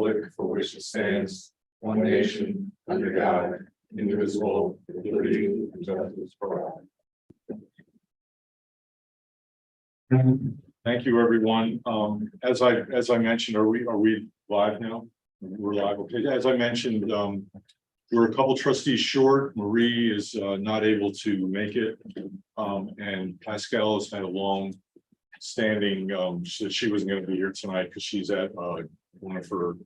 republic for which it stands, one nation, under God, indivisible, with liberty and justice for all. Thank you, everyone. As I mentioned, are we live now? We're live. Okay. As I mentioned, we're a couple trustees short. Marie is not able to make it, and Pascal has had a long standing. She wasn't going to be here tonight because she's at one of her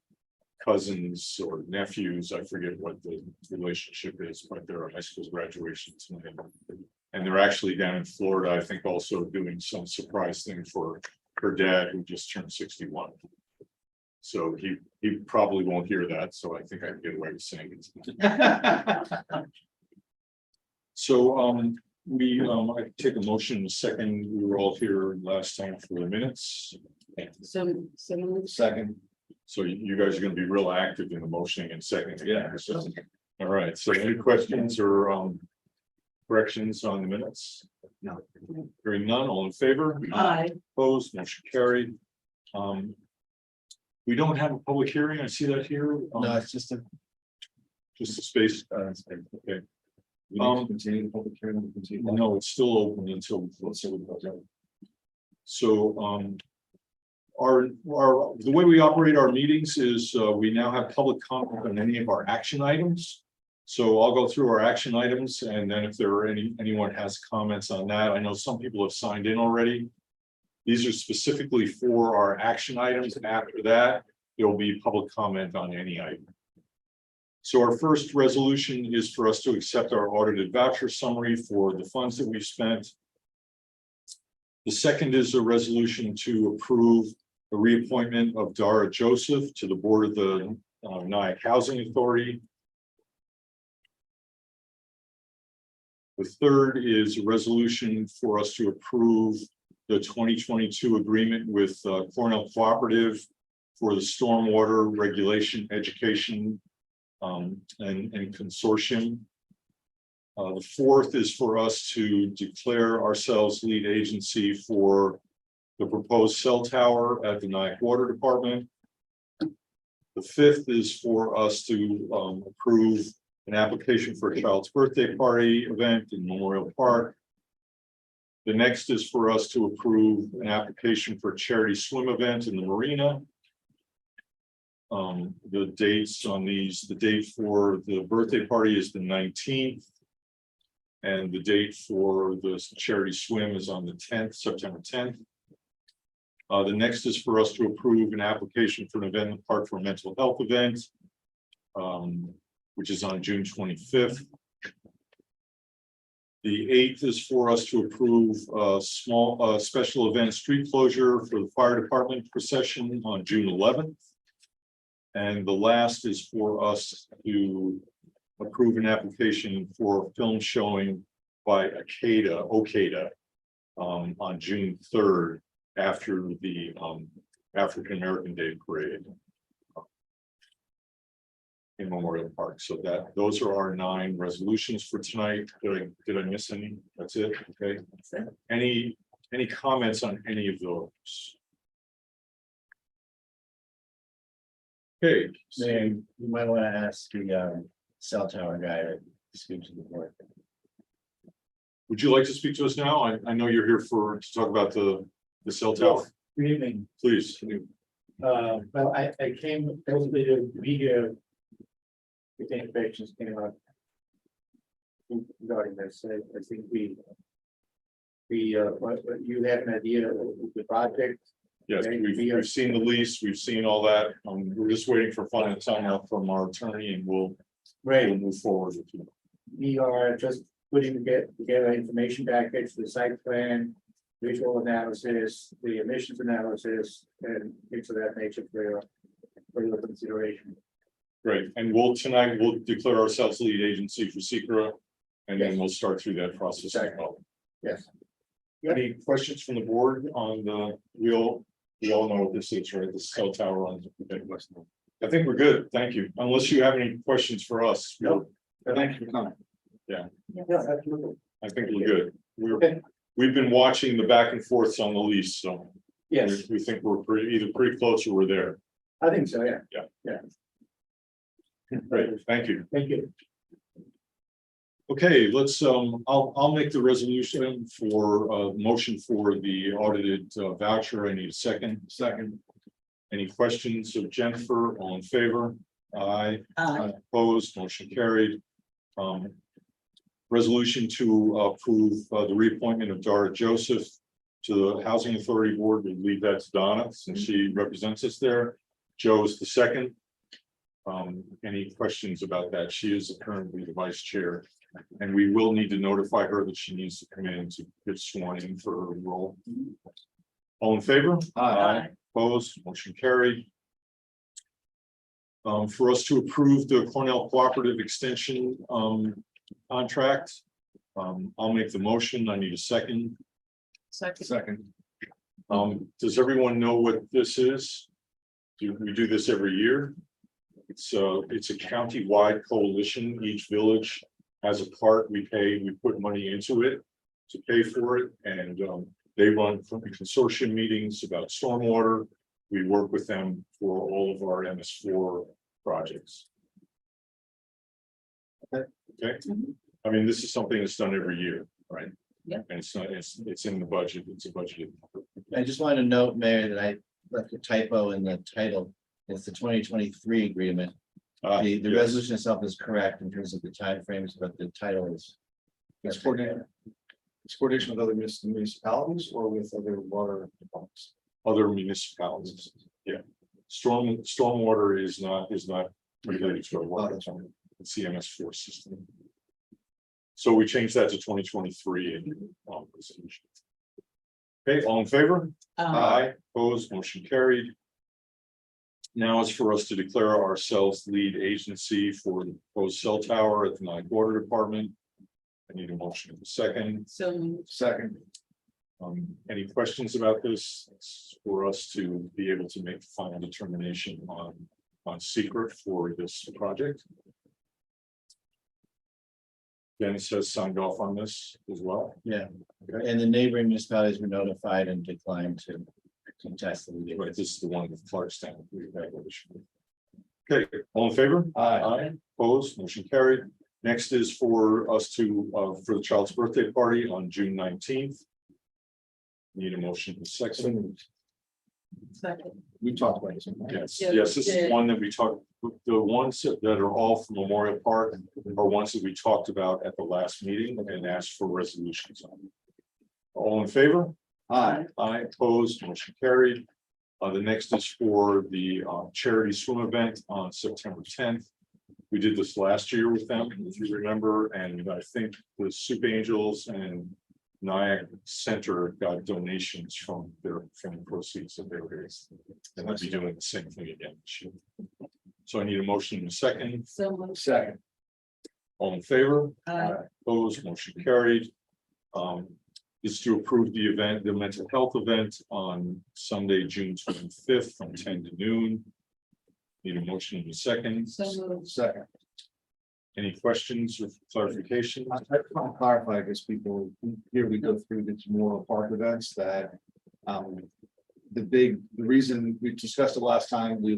cousins or nephews. I forget what the relationship is, but they're a high school graduation tonight. And they're actually down in Florida, I think, also doing some surprise thing for her dad, who just turned 61. So he probably won't hear that. So I think I can get away with saying it. So I take a motion in a second. We were all here last time for the minutes. Second. So you guys are going to be real active in the motioning and seconding. Yeah. So, all right. So any questions or corrections on the minutes? No. Hearing none, all in favor? Aye. Opposed, motion carried. We don't have a public hearing. I see that here. No, it's just a space. Okay. we need to continue the public hearing. We'll continue. No, it's still open until. So the way we operate our meetings is we now have public comment on any of our action items. So I'll go through our action items, and then if there are anyone has comments on that, I know some people have signed in already. These are specifically for our action items, and after that, there will be public comment on any item. So our first resolution is for us to accept our audited voucher summary for the funds that we've spent. The second is a resolution to approve the reappointment of Dara Joseph to the board of the Nyack Housing Authority. The third is a resolution for us to approve the 2022 agreement with Cornell Cooperative for the stormwater regulation education and consortium. The fourth is for us to declare ourselves lead agency for the proposed cell tower at the Nyack Water Department. The fifth is for us to approve an application for a child's birthday party event in Memorial Park. The next is for us to approve an application for a charity swim event in the marina. The dates on these, the date for the birthday party is the 19th. And the date for the charity swim is on the 10th, September 10th. The next is for us to approve an application for an event in the park for a mental health event, which is on June 25th. The 8th is for us to approve a small special event street closure for the fire department procession on June 11th. And the last is for us to approve an application for film showing by Okada on June 3rd after the African American Day parade in Memorial Park. So those are our 9 resolutions for tonight. Did I miss any? That's it. Okay. Any comments on any of those? Okay. You might want to ask the cell tower guy to speak to the board. Would you like to speak to us now? I know you're here to talk about the cell tower. Good evening. Please. Well, I came basically to be here. With the information came up regarding this. I think you have an idea of the project. Yes, we've seen the lease, we've seen all that. We're just waiting for final sign out from our attorney, and we'll move forward with you. We are just putting together information package, the site plan, visual analysis, the emissions analysis, and things of that nature for your consideration. Great, and tonight we'll declare ourselves lead agency for SECRA, and then we'll start through that process as well. Yes. Any questions from the board on the wheel? We all know what this is, right? The cell tower on the West. I think we're good. Thank you. Unless you have any questions for us. No. Thank you for coming. Yeah, absolutely. I think we're good. We've been watching the back and forths on the lease, so Yes. we think we're either pretty close or we're there. I think so, yeah. Great, thank you. Thank you. Okay, let's, I'll make the resolution for, motion for the audited voucher. I need a second. Second. Any questions of Jennifer? All in favor? Aye. Opposed, motion carried. Resolution to approve the reappointment of Dara Joseph to the Housing Authority Board. We leave that to Donna since she represents us there. Joe is the second. Any questions about that? She is currently the vice chair. And we will need to notify her that she needs to come in to get sworn in for her role. All in favor? Aye. Opposed, motion carried. For us to approve the Cornell Cooperative Extension contract. I'll make the motion. I need a second. Second. Does everyone know what this is? We do this every year. It's a county-wide coalition. Each village has a part. We put money into it to pay for it, and they run consortium meetings about stormwater. We work with them for all of our MS4 projects. Okay. I mean, this is something that's done every year, right? Yeah. And it's not, it's in the budget. It's a budgeted. I just want to note, Mayor, that I left a typo in the title. It's the 2023 agreement. The Yes. resolution itself is correct in terms of the timeframes, but the title is. It's coordination with other municipalities or with other water departments. Other municipalities, yeah. Stormwater is not related to our water, it's the MS4 system. So we changed that to 2023 and resolution. Okay, all in favor? Aye. Opposed, motion carried. Now it's for us to declare ourselves lead agency for the proposed cell tower at the Nyack Water Department. I need a motion in a second. So Second. Any questions about this? It's for us to be able to make the final determination on secret for this project. Dennis has signed off on this as well. Yeah, and the neighboring municipalities were notified and declined to contest the lead. Right, this is the one with Clarkstown. Okay, all in favor? Aye. Opposed, motion carried. Next is for us to, for the child's birthday party on June 19th. Need a motion in a second. second. We talked about this. Yes, Yeah, yes, this is yeah. one that we talked, the ones that are all from Memorial Park are ones that we talked about at the last meeting and asked for resolutions on. All in favor? Aye. Aye, opposed, motion carried. The next is for the charity swim event on September 10th. We did this last year with them, if you remember, and I think the Soup Angels and Nyack Center got donations from the proceeds of their raise. And they'll be doing the same thing again this year. So I need a motion in a second. So moved. Second. All in favor? Aye. Opposed, motion carried. Is to approve the event, the mental health event on Sunday, June 25th from 10 to noon. Need a motion in a second. So moved. Second. Any questions or clarification? I just want to clarify, because people, here we go through these Memorial Park events that. The reason we discussed it last time, we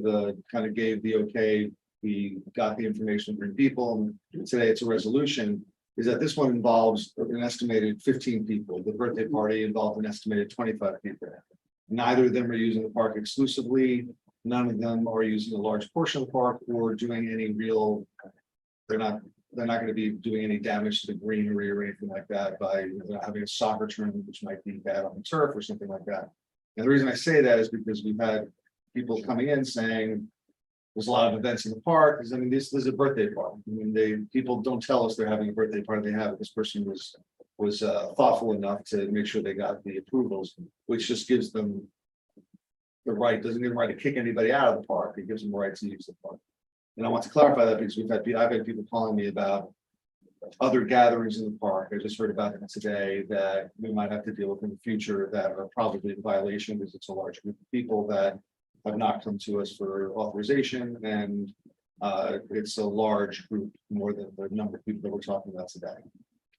kind of gave the okay, we got the information from people, and today it's a resolution. Is that this one involves an estimated 15 people. The birthday party involved an estimated 25 people. Neither of them are using the park exclusively. None of them are using a large portion of the park or doing any real. They're not going to be doing any damage to the greenery or anything like that by having a soccer tournament, which might be bad on the turf or something like that. And the reason I say that is because we've had people coming in saying there's a lot of events in the park. I mean, this is a birthday party. I mean, people don't tell us they're having a birthday party. They have it. This person was thoughtful enough to make sure they got the approvals, which just gives them the right. Doesn't give them the right to kick anybody out of the park. It gives them the right to use the park. And I want to clarify that because I've had people calling me about other gatherings in the park. I just heard about them today that we might have to deal with in the future that are probably in violation because it's a large group of people that have not come to us for authorization, and it's a large group, more than the number of people that we're talking about today.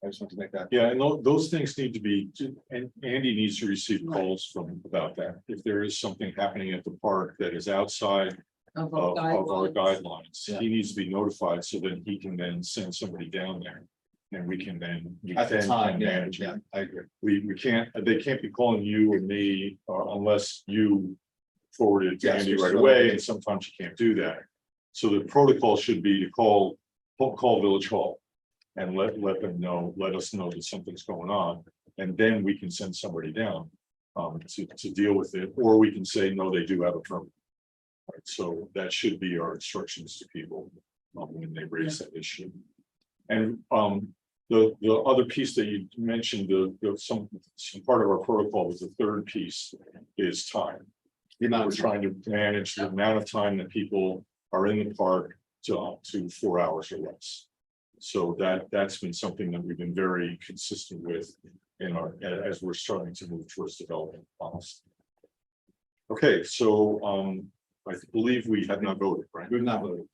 I just want to make that. Yeah, and those things need to be, and Andy needs to receive calls from about that. If there is something happening at the park that is outside Of of our guidelines. guidelines. Yeah. He needs to be notified so that he can then send somebody down there. And we can then. At the then time, yeah, manage it. yeah, I agree. We can't, they can't be calling you or me, unless you forward it to Yes, Andy there's right no- away, and sometimes you can't do that. So the protocol should be to call Village Hall. And let them know, let us know that something's going on, and then we can send somebody down. To deal with it, or we can say, no, they do have a permit. Right, so that should be our instructions to people, when they raise that issue. And, the other piece that you mentioned, some part of our protocol was the third piece is time. The amount We're of trying to manage the amount of time that people are in the park to 4 hours or less. So that's been something that we've been very consistent with in our, as we're starting to move towards development policy. Okay, so, I believe we have not voted, right? We've not voted.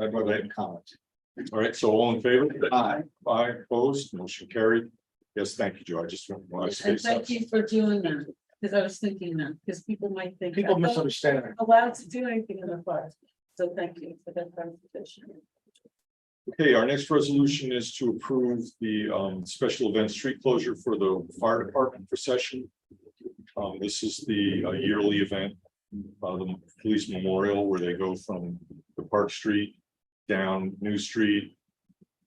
I brought that in comment. All right, so all in favor? Aye. Aye, opposed, motion carried. Yes, thank you, Joe. I just want to And say thank something. you for doing that, because I was thinking that, because people might think. People I'm not misunderstand. Allowed to do anything in the park, so thank you for that clarification. Okay, our next resolution is to approve the special event street closure for the fire department procession. This is the yearly event, the police memorial, where they go from the Park Street down New Street,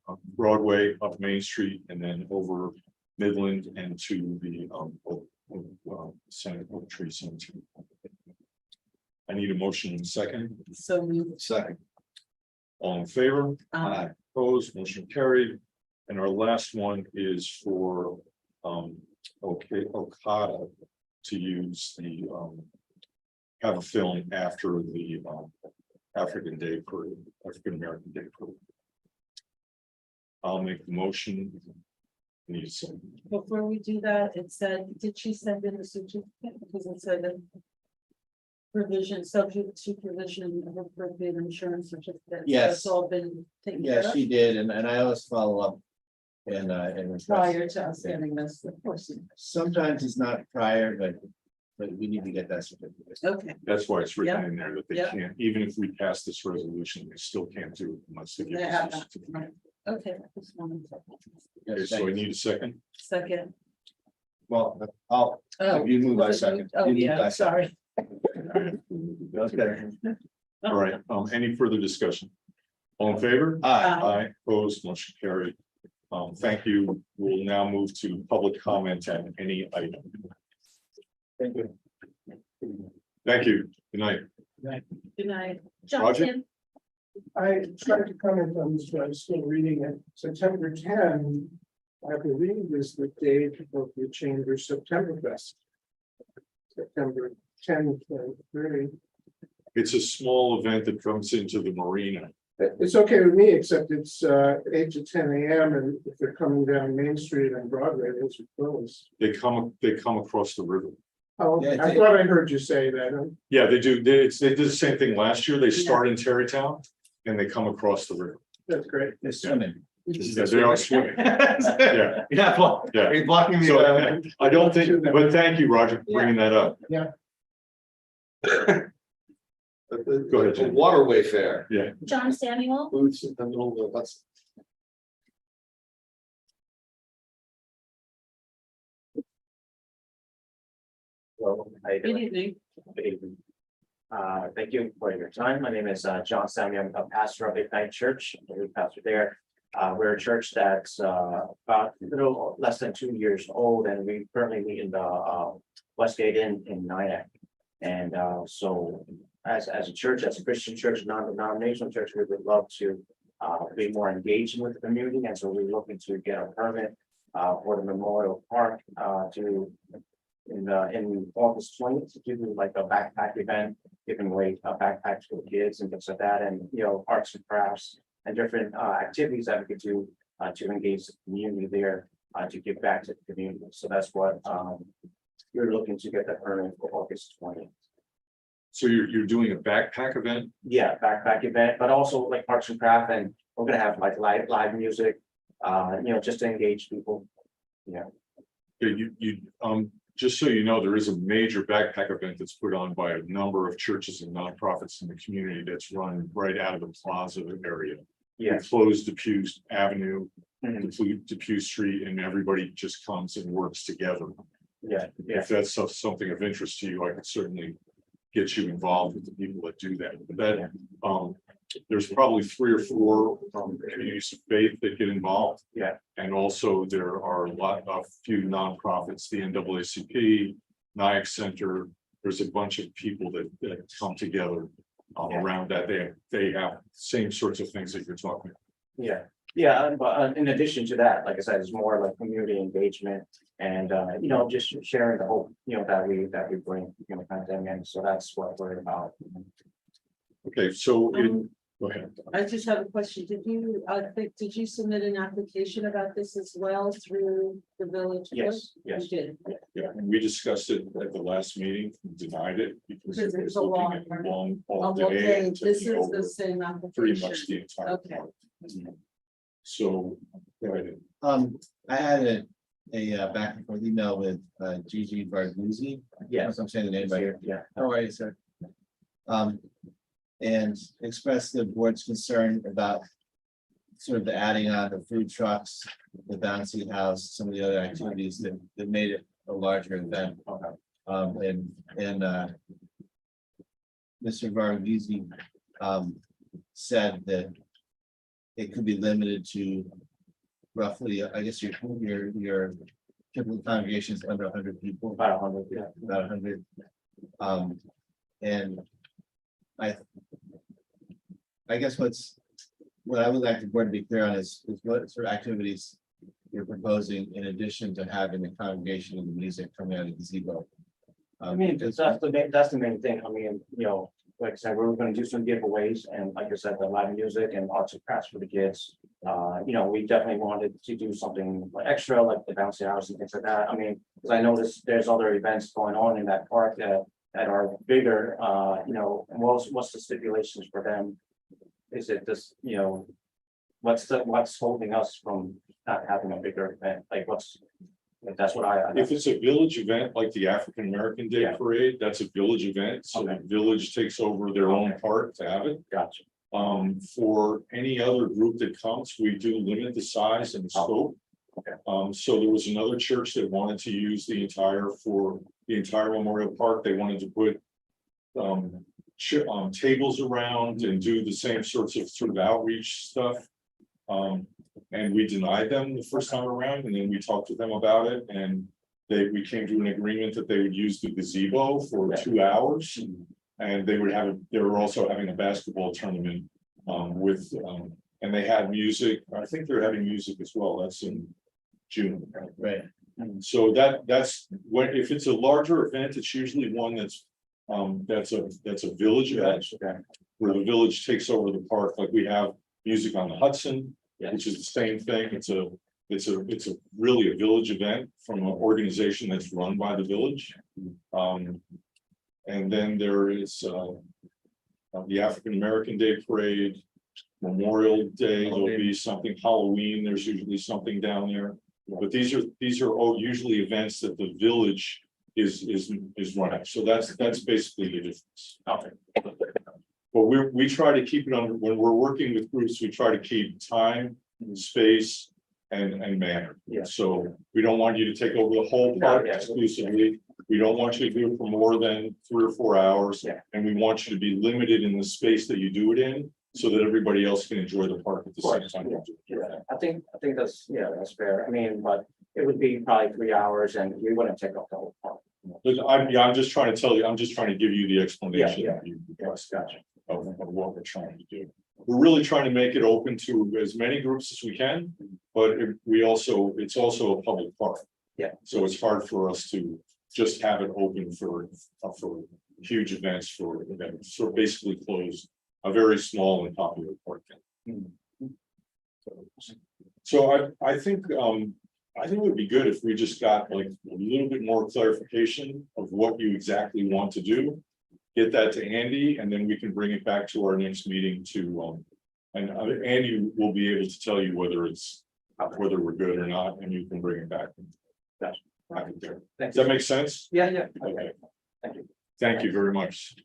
up Broadway, up Main Street, and then over Midland and to the Senate Oak Tree Cemetery. I need a motion in a second. So we, Second. All in favor? um, Opposed, motion carried. And our last one is for Okada to use the have a film after the African Day Parade, African American Day Parade. I'll make the motion. Need a second. before we do that, it said, did she send in the certificate? Because it said that provision, subject to provision of appropriate insurance certificate. So Yes. It's all been taken care Yeah, of she did, and I always follow up. And request. prior to us getting this, of course. Sometimes it's not prior, but we need to get that certificate. Okay, That's why it's written Yeah. in there that they Yeah. can't, even if we pass this resolution, they still can't do it unless they give they us have a that, certificate. right. Okay, just one Okay, so I need a second. second. Well, I'll, Oh, you move, I was it second. moved? Oh, You moved, yeah, I second. sorry. Okay. All right, any further discussion? All in favor? Aye. Aye, opposed, motion carried. Thank you. We'll now move to public comment on any item. Thank you. Thank you. Good night. Good night. Roger? Jonathan, I tried to comment on this, but I'm still reading it. September 10, I believe is the date of the Chamber September Fest. September 10, 23. It's a small event that comes into the marina. It's okay with me, except it's 8 to 10 a.m. and if they're coming down Main Street and Broadway, those are closed. They come across the river. Oh, Yeah, I thought I heard you say that. Yeah, they do. They did the same thing last year. They start in Terrytown and they come across the river. That's great. They're swimming. Yeah, they are swimming. Yeah, Yeah, well, yeah. are you blocking So the? I don't think, but thank you, Roger, for bringing that up. Go ahead, Jen. Waterway fair. Yeah, John Samuel, Booths in the middle of, that's. Hello, how you good doing? evening. Good evening. Thank you for your time. My name is John Samuel. I'm a pastor of Ignite Church. I'm the lead pastor there. We're a church that's about a little less than 2 years old, and we currently meet in the Westgate Inn in Nyack. And so as a church, as a Christian church, non-denominational church, we would love to be more engaged with the community. And so we're looking to get a permit for the Memorial Park in August 20th to do like a backpack event, giving away backpacks for kids and things like that, and arts and crafts and different activities that we could do to engage the community there, to give back to the community. So that's what you're looking to get that permit for August 20th. so you're doing a backpack event? Yeah, backpack event, but also like arts and craft, and we're gonna have like live music, just to engage people. Yeah. You just so you know, there is a major backpack event that's put on by a number of churches and nonprofits in the community that's run right out of the plaza area. Yeah. We closed Depew Avenue, Mhm. Depew Street, and everybody just comes and works together. Yeah, yeah, If that's something of interest to you, I could certainly get you involved with the people that do that. But that, there's probably 3 or 4 communities of faith that get involved. Yeah. And also there are a few nonprofits, the NAACP, Nyack Center. There's a bunch of people that come together Yeah. around that. They have same sorts of things that you're talking about. yeah, yeah, but in addition to that, like I said, it's more like community engagement. And just sharing the hope, that we bring, kind of thing, and so that's what we're about. Okay, so go ahead. I just have a question. Did you submit an application about this as well through the village? Yes, You yes. did. Yeah, and we discussed it at the last meeting, denied it because Because it it was was a looking long at one. long Oh, all day. okay, and this taking is over the same pretty application. much the entire. Okay. part. So, go ahead. I had a back and forth email with Gigi Barduzzi. Yes. I'm saying the name right. Yeah, How are you, sir? And expressed the board's concern about sort of the adding on the food trucks, the bouncy house, some of the other activities that made it a larger event. And Mr. Barduzzi said that it could be limited to roughly, I guess your typical congregation is under 100 people. about 100, yeah. About 100. And I guess what I would like the board to be clear on is what sort of activities you're proposing in addition to having the congregation and the music coming out of the gazebo. I mean, that's the main thing. I mean, like I said, we're gonna do some giveaways and like I said, the live music and arts and crafts for the kids. We definitely wanted to do something extra, like the bouncy house and things like that. I mean, because I noticed there's other events going on in that park that are bigger, and what's the stipulations for them? Is it this, what's holding us from not having a bigger event? Like that's what I. If it's a village event like the African American Day Yeah. Parade, that's a village event, so the Okay. village takes over their own part to have it. Gotcha. For any other group that comes, we do limit the size and the scope. Okay. So there was another church that wanted to use the entire Memorial Park. They wanted to put tables around and do the same sorts of sort of outreach stuff. And we denied them the first time around, and then we talked to them about it, and we came to an agreement that they would use the gazebo for 2 hours. And they were also having a basketball tournament and they had music. I think they're having music as well. That's in June. Right. So that's if it's a larger event, it's usually one that's a village event Okay. where the village takes over the park. Like we have music on the Hudson, Yeah. which is the same thing. It's really a village event from an organization that's run by the village. And then there is the African American Day Parade, Memorial Day, there'll be something, Halloween, there's usually something down there. But these are all usually events that the village is running. So that's basically the difference. Okay. But we try to keep it under, when we're working with groups, we try to keep time, space, and manner. Yeah. So we don't want you to take over the whole No, park yeah. exclusively. We don't want you to do it for more than 3 or 4 hours. Yeah. And we want you to be limited in the space that you do it in, so that everybody else can enjoy the park at the Of same course, time. Yeah, I think that's fair. I mean, but it would be probably 3 hours and we wouldn't take up the whole park. But I'm just trying to tell you, I'm just trying to give you the explanation. Yeah, that you Yes, requested gotcha. of what we're trying to do. We're really trying to make it open to as many groups as we can, but it's also a public park. Yeah. So it's hard for us to just have it open for huge events for events. So basically close a very small and popular park. So I think it would be good if we just got like a little bit more clarification of what you exactly want to do. Get that to Andy, and then we can bring it back to our next meeting and Andy will be able to tell you whether we're good or not, and you can bring it back. have it there. Thank Does that make sense? Yeah, yeah. Okay, Thank you. thank you very much.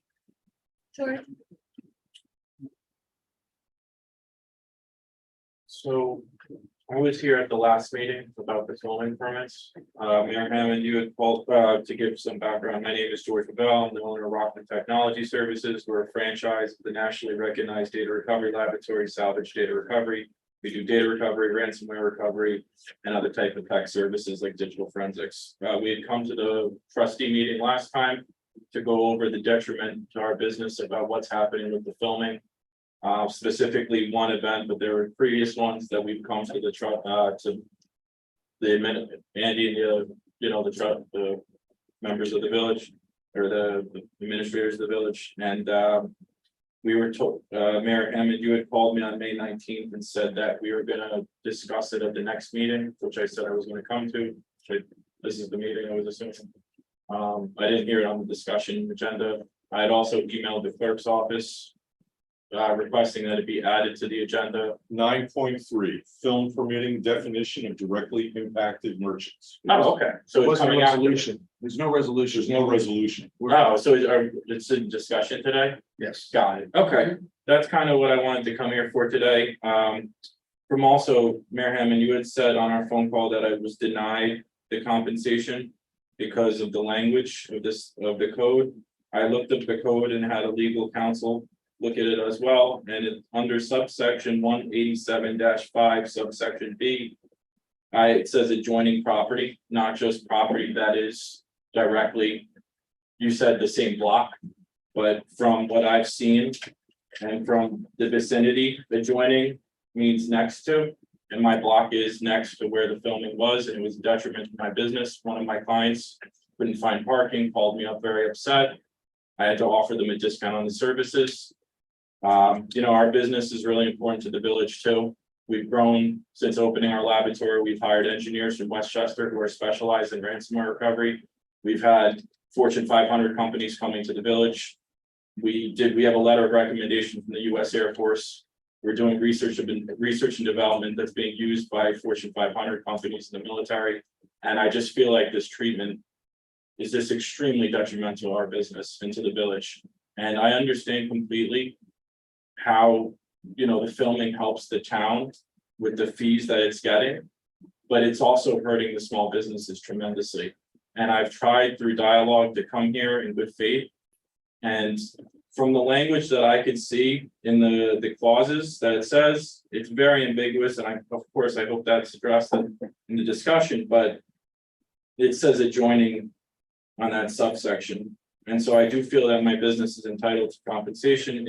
Sure. So I was here at the last meeting about the filming permits. Mayor Hammond, you had called to give some background. My name is George Bell. I'm the owner of Rockland Technology Services. We're a franchise of the nationally recognized data recovery laboratory, salvage data recovery. We do data recovery, ransomware recovery, and other type of tech services like digital forensics. We had come to the trustee meeting last time to go over the detriment to our business about what's happening with the filming. Specifically one event, but there were previous ones that we've come to to the Andy and the members of the village or the administrators of the village, and we were told, Mayor Hammond, you had called me on May 19th and said that we were gonna discuss it at the next meeting, which I said I was gonna come to. This is the meeting I was assuming. I didn't hear it on the discussion agenda. I had also emailed the clerk's office requesting that it be added to the agenda. 9.3, film permitting definition of directly impacted merchants. Oh, okay, so There it's wasn't a coming out. resolution. There's no resolution. There's no resolution. Oh, so it's in discussion today? Yes. Got it, okay, that's kind of what I wanted to come here for today. From also, Mayor Hammond, you had said on our phone call that I was denied the compensation because of the language of the code. I looked up the code and had a legal counsel look at it as well, and it under subsection 187-5 subsection B. It says adjoining property, not just property that is directly, you said the same block, but from what I've seen and from the vicinity, adjoining means next to, and my block is next to where the filming was, and it was a detriment to my business. One of my clients couldn't find parking, called me up very upset. I had to offer them a discount on the services. Our business is really important to the village too. We've grown since opening our laboratory. We've hired engineers from Westchester who are specialized in ransomware recovery. We've had Fortune 500 companies coming to the village. We have a letter of recommendation from the US Air Force. We're doing research and development that's being used by Fortune 500 companies in the military. And I just feel like this treatment is just extremely detrimental to our business and to the village. And I understand completely how, the filming helps the town with the fees that it's getting, but it's also hurting the small businesses tremendously. And I've tried through dialogue to come here in good faith. And from the language that I could see in the clauses that it says, it's very ambiguous. And of course, I hope that's addressed in the discussion, but it says adjoining on that subsection. And so I do feel that my business is entitled to compensation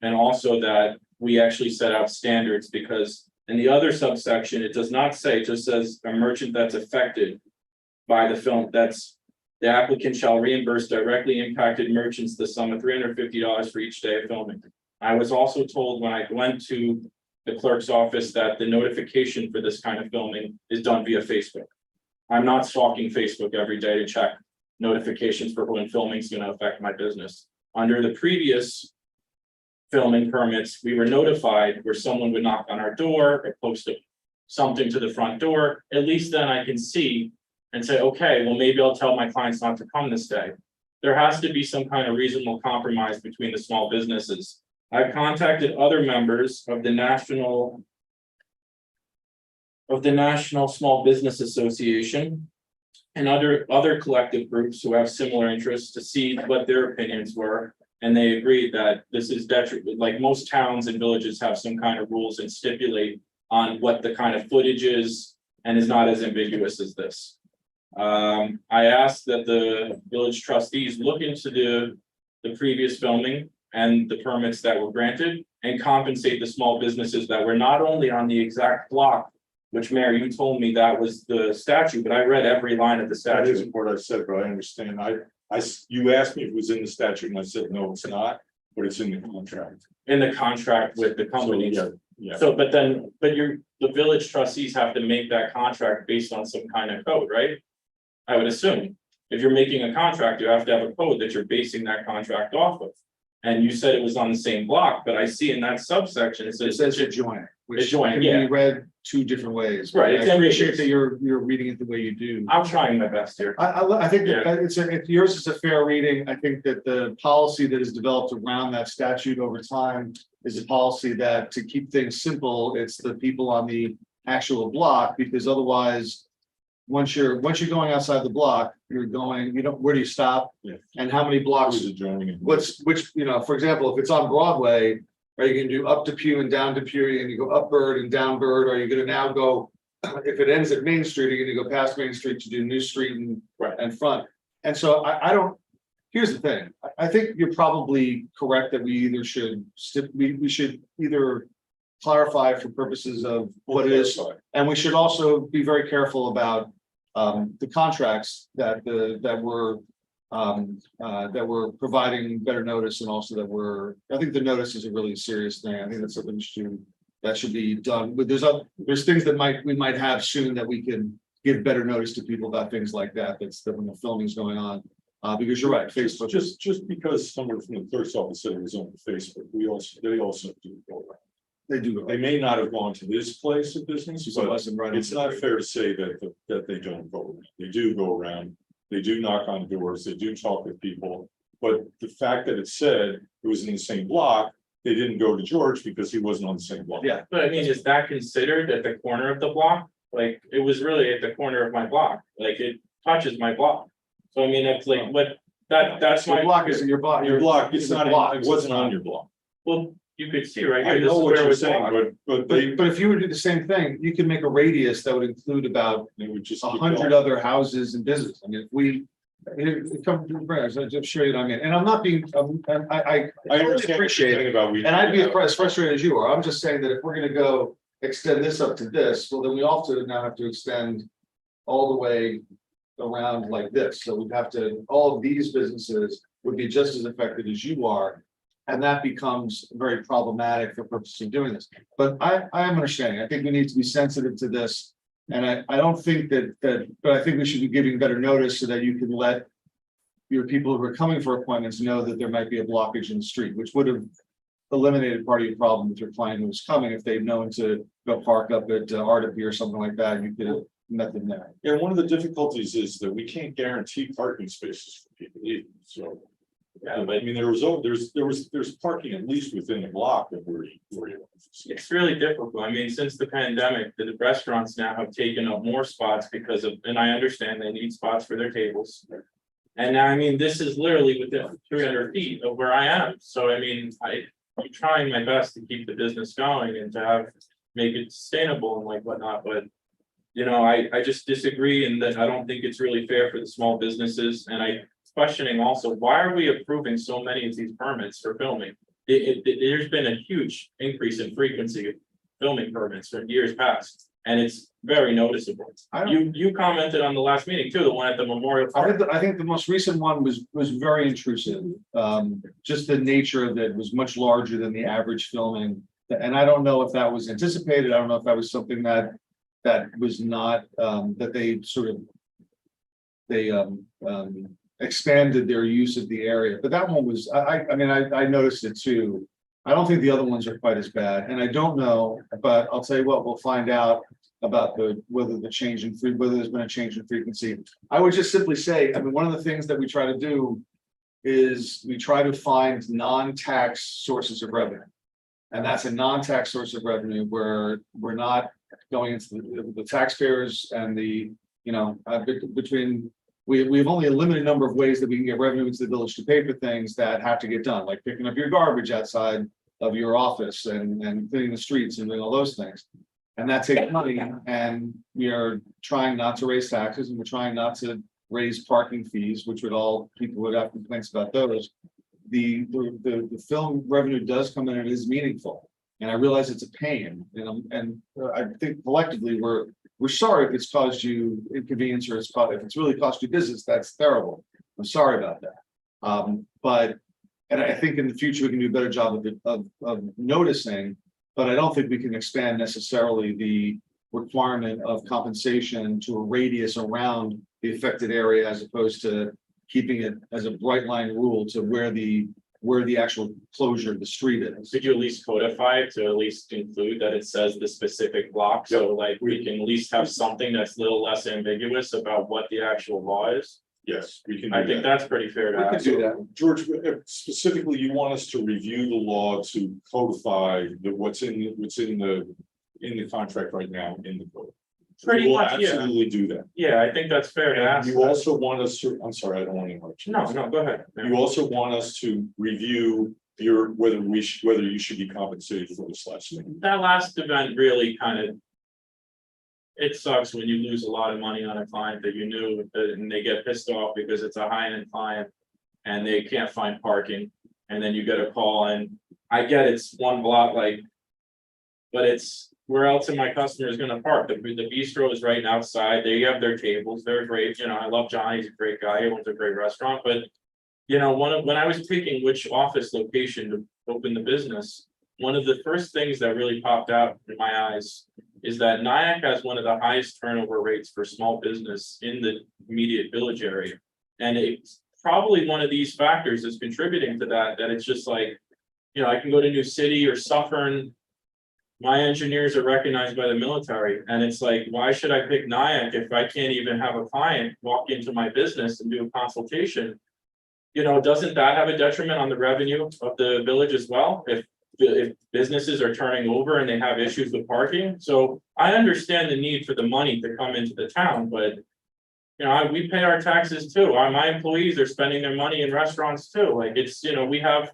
and also that we actually set out standards, because in the other subsection, it does not say, it just says a merchant that's affected by the film, that's the applicant shall reimburse directly impacted merchants the sum of $350 for each day of filming. I was also told when I went to the clerk's office that the notification for this kind of filming is done via Facebook. I'm not stalking Facebook every day to check notifications for when filming is going to affect my business. Under the previous filming permits, we were notified where someone would knock on our door or post something to the front door. At least then I can see and say, okay, well, maybe I'll tell my clients not to come this day. There has to be some kind of reasonable compromise between the small businesses. I've contacted other members of the National Small Business Association and other collective groups who have similar interests to see what their opinions were. And they agreed that this is detrimental, like most towns and villages have some kind of rules and stipulate on what the kind of footage is and is not as ambiguous as this. I asked that the village trustees look into the previous filming and the permits that were granted and compensate the small businesses that were not only on the exact block, which Mayor, you told me that was the statute, but I read every line of the That statute. isn't what I said, but I understand. You asked me if it was in the statute and I said, no, it's not, but it's in the contract. In the contract with the companies. So, yeah. So, but the village trustees have to make that contract based on some kind of code, right? I would assume, if you're making a contract, you have to have a code that you're basing that contract off of. And you said it was on the same block, but I see in that subsection, it It says. says adjoining, which Adjoining, can yeah. be read two different ways. Right, I it's appreciate ambiguous. that you're reading it the way you do. I'm trying my best here. I think that if yours is a fair reading, I think that the policy that is developed around that statute over time is a policy that to keep things simple, it's the people on the actual block, because otherwise, once you're going outside the block, you're going, where do you stop? Yeah. And how many blocks? Who's adjoining it? Which, for example, if it's on Broadway, are you gonna do up to Pew and down to Pew, and you go up Bird and down Bird? Are you gonna now go, if it ends at Main Street, are you gonna go past Main Street to do New Street and front? And so I don't, here's the thing, I think you're probably correct that we either should, we should either clarify for purposes of what it is, and we should also be very careful about the contracts that we're providing better notice, and also that I think the notice is a really serious thing. I think that's something that should be done. But there's things that we might have soon that we can give better notice to people about things like that. That's when the filming is going on. Because you're right, Facebook. Just because someone from the clerk's office said it was on Facebook, they also do go around. They do. They may not have gone to this place of business, but it's not fair. fair to say that they don't go around. They do go around. They do knock on doors. They do talk with people. But the fact that it said it was in the same block, they didn't go to George because he wasn't on the same block. Yeah. But I mean, is that considered at the corner of the block? Like, it was really at the corner of my block, like it touches my block. So I mean, it's like, what, that's My my block is in your block. Your block, it's not, block. it wasn't on your block. Well, you could see right I here. This know is what where it you're was saying, blocked. but If you were to do the same thing, you can make a radius that would include about they would just. 100 other houses and businesses. I mean, if we. Come to prayers, I'm sure you know, I mean, and I'm not being, I I totally understand what you're appreciate saying it. about we. And I'd be as frustrated as you are. I'm just saying that if we're gonna go extend this up to this, well, then we also now have to extend all the way around like this. So we'd have to, all of these businesses would be just as affected as you are. And that becomes very problematic for purposes of doing this. But I am understanding. I think we need to be sensitive to this. And I don't think but I think we should be giving better notice so that you can let your people who are coming for appointments know that there might be a blockage in the street, which would have eliminated part of your problem with your client who was coming. If they'd known to go park up at Artipe or something like that, you could have met them there. And one of the difficulties is that we can't guarantee parking spaces for people either, so. Yeah, but I mean, there's parking at least within the block that we're. it's really difficult. I mean, since the pandemic, the restaurants now have taken up more spots because of, and I understand they need spots for their tables. And now, I mean, this is literally within 300 feet of where I am. So I mean, I'm trying my best to keep the business going and to make it sustainable and like whatnot, but. I just disagree in that I don't think it's really fair for the small businesses, and questioning also, why are we approving so many of these permits for filming? There's been a huge increase in frequency of filming permits from years past, and it's very noticeable. You commented on the last meeting too, the one at the Memorial Park. I think the most recent one was very intrusive. Just the nature of it was much larger than the average filming. And I don't know if that was anticipated. I don't know if that was something that was not, that they expanded their use of the area, but that one was, I mean, I noticed it too. I don't think the other ones are quite as bad, and I don't know, but I'll tell you what, we'll find out about whether there's been a change in frequency. I would just simply say, I mean, one of the things that we try to do is we try to find non-tax sources of revenue. And that's a non-tax source of revenue where we're not going into the taxpayers and between, we have only a limited number of ways that we can get revenue into the village to pay for things that have to get done, like picking up your garbage outside of your office and cleaning the streets and doing all those things. And that takes money, and we are trying not to raise taxes, and we're trying not to raise parking fees, which people would have complaints about those. The film revenue does come in and is meaningful. And I realize it's a pain, and I think collectively we're sorry if it's caused you inconvenience, or if it's really cost you business. That's terrible. I'm sorry about that. And I think in the future we can do a better job of noticing, but I don't think we can expand necessarily the requirement of compensation to a radius around the affected area, as opposed to keeping it as a bright line rule to where the where the actual closure of the street is. Could you at least codify it to at least include that it says the specific block, so like we can at least have something that's a little less ambiguous about what the actual law is? Yes, we can I do think that. that's pretty fair to We could ask. do that. George, specifically, you want us to review the law to codify what's in the contract right now in the code. Pretty We'll much, yeah. absolutely do that. Yeah, I think that's fair to And ask. you also want us to, I'm sorry, I don't want to interrupt you. No, go ahead. You also want us to review whether you should be compensated for this last thing. That last event really kind of. It sucks when you lose a lot of money on a client that you knew, and they get pissed off because it's a high-end client. And they can't find parking, and then you get a call, and I get it's one block, like. But it's, where else am my customers gonna park? The bistro is right outside, they have their tables, they're great, you know, I love Johnny, he's a great guy, he owns a great restaurant, but. You know, when I was picking which office location to open the business, one of the first things that really popped out in my eyes. Is that Nyack has one of the highest turnover rates for small business in the immediate village area. And it's probably one of these factors that's contributing to that, that it's just like, you know, I can go to New City or Suffern. My engineers are recognized by the military, and it's like, why should I pick Nyack if I can't even have a client walk into my business and do a consultation? You know, doesn't that have a detriment on the revenue of the village as well? If businesses are turning over and they have issues with parking, so I understand the need for the money to come into the town, but. You know, we pay our taxes too, my employees are spending their money in restaurants too, like it's, you know, we have.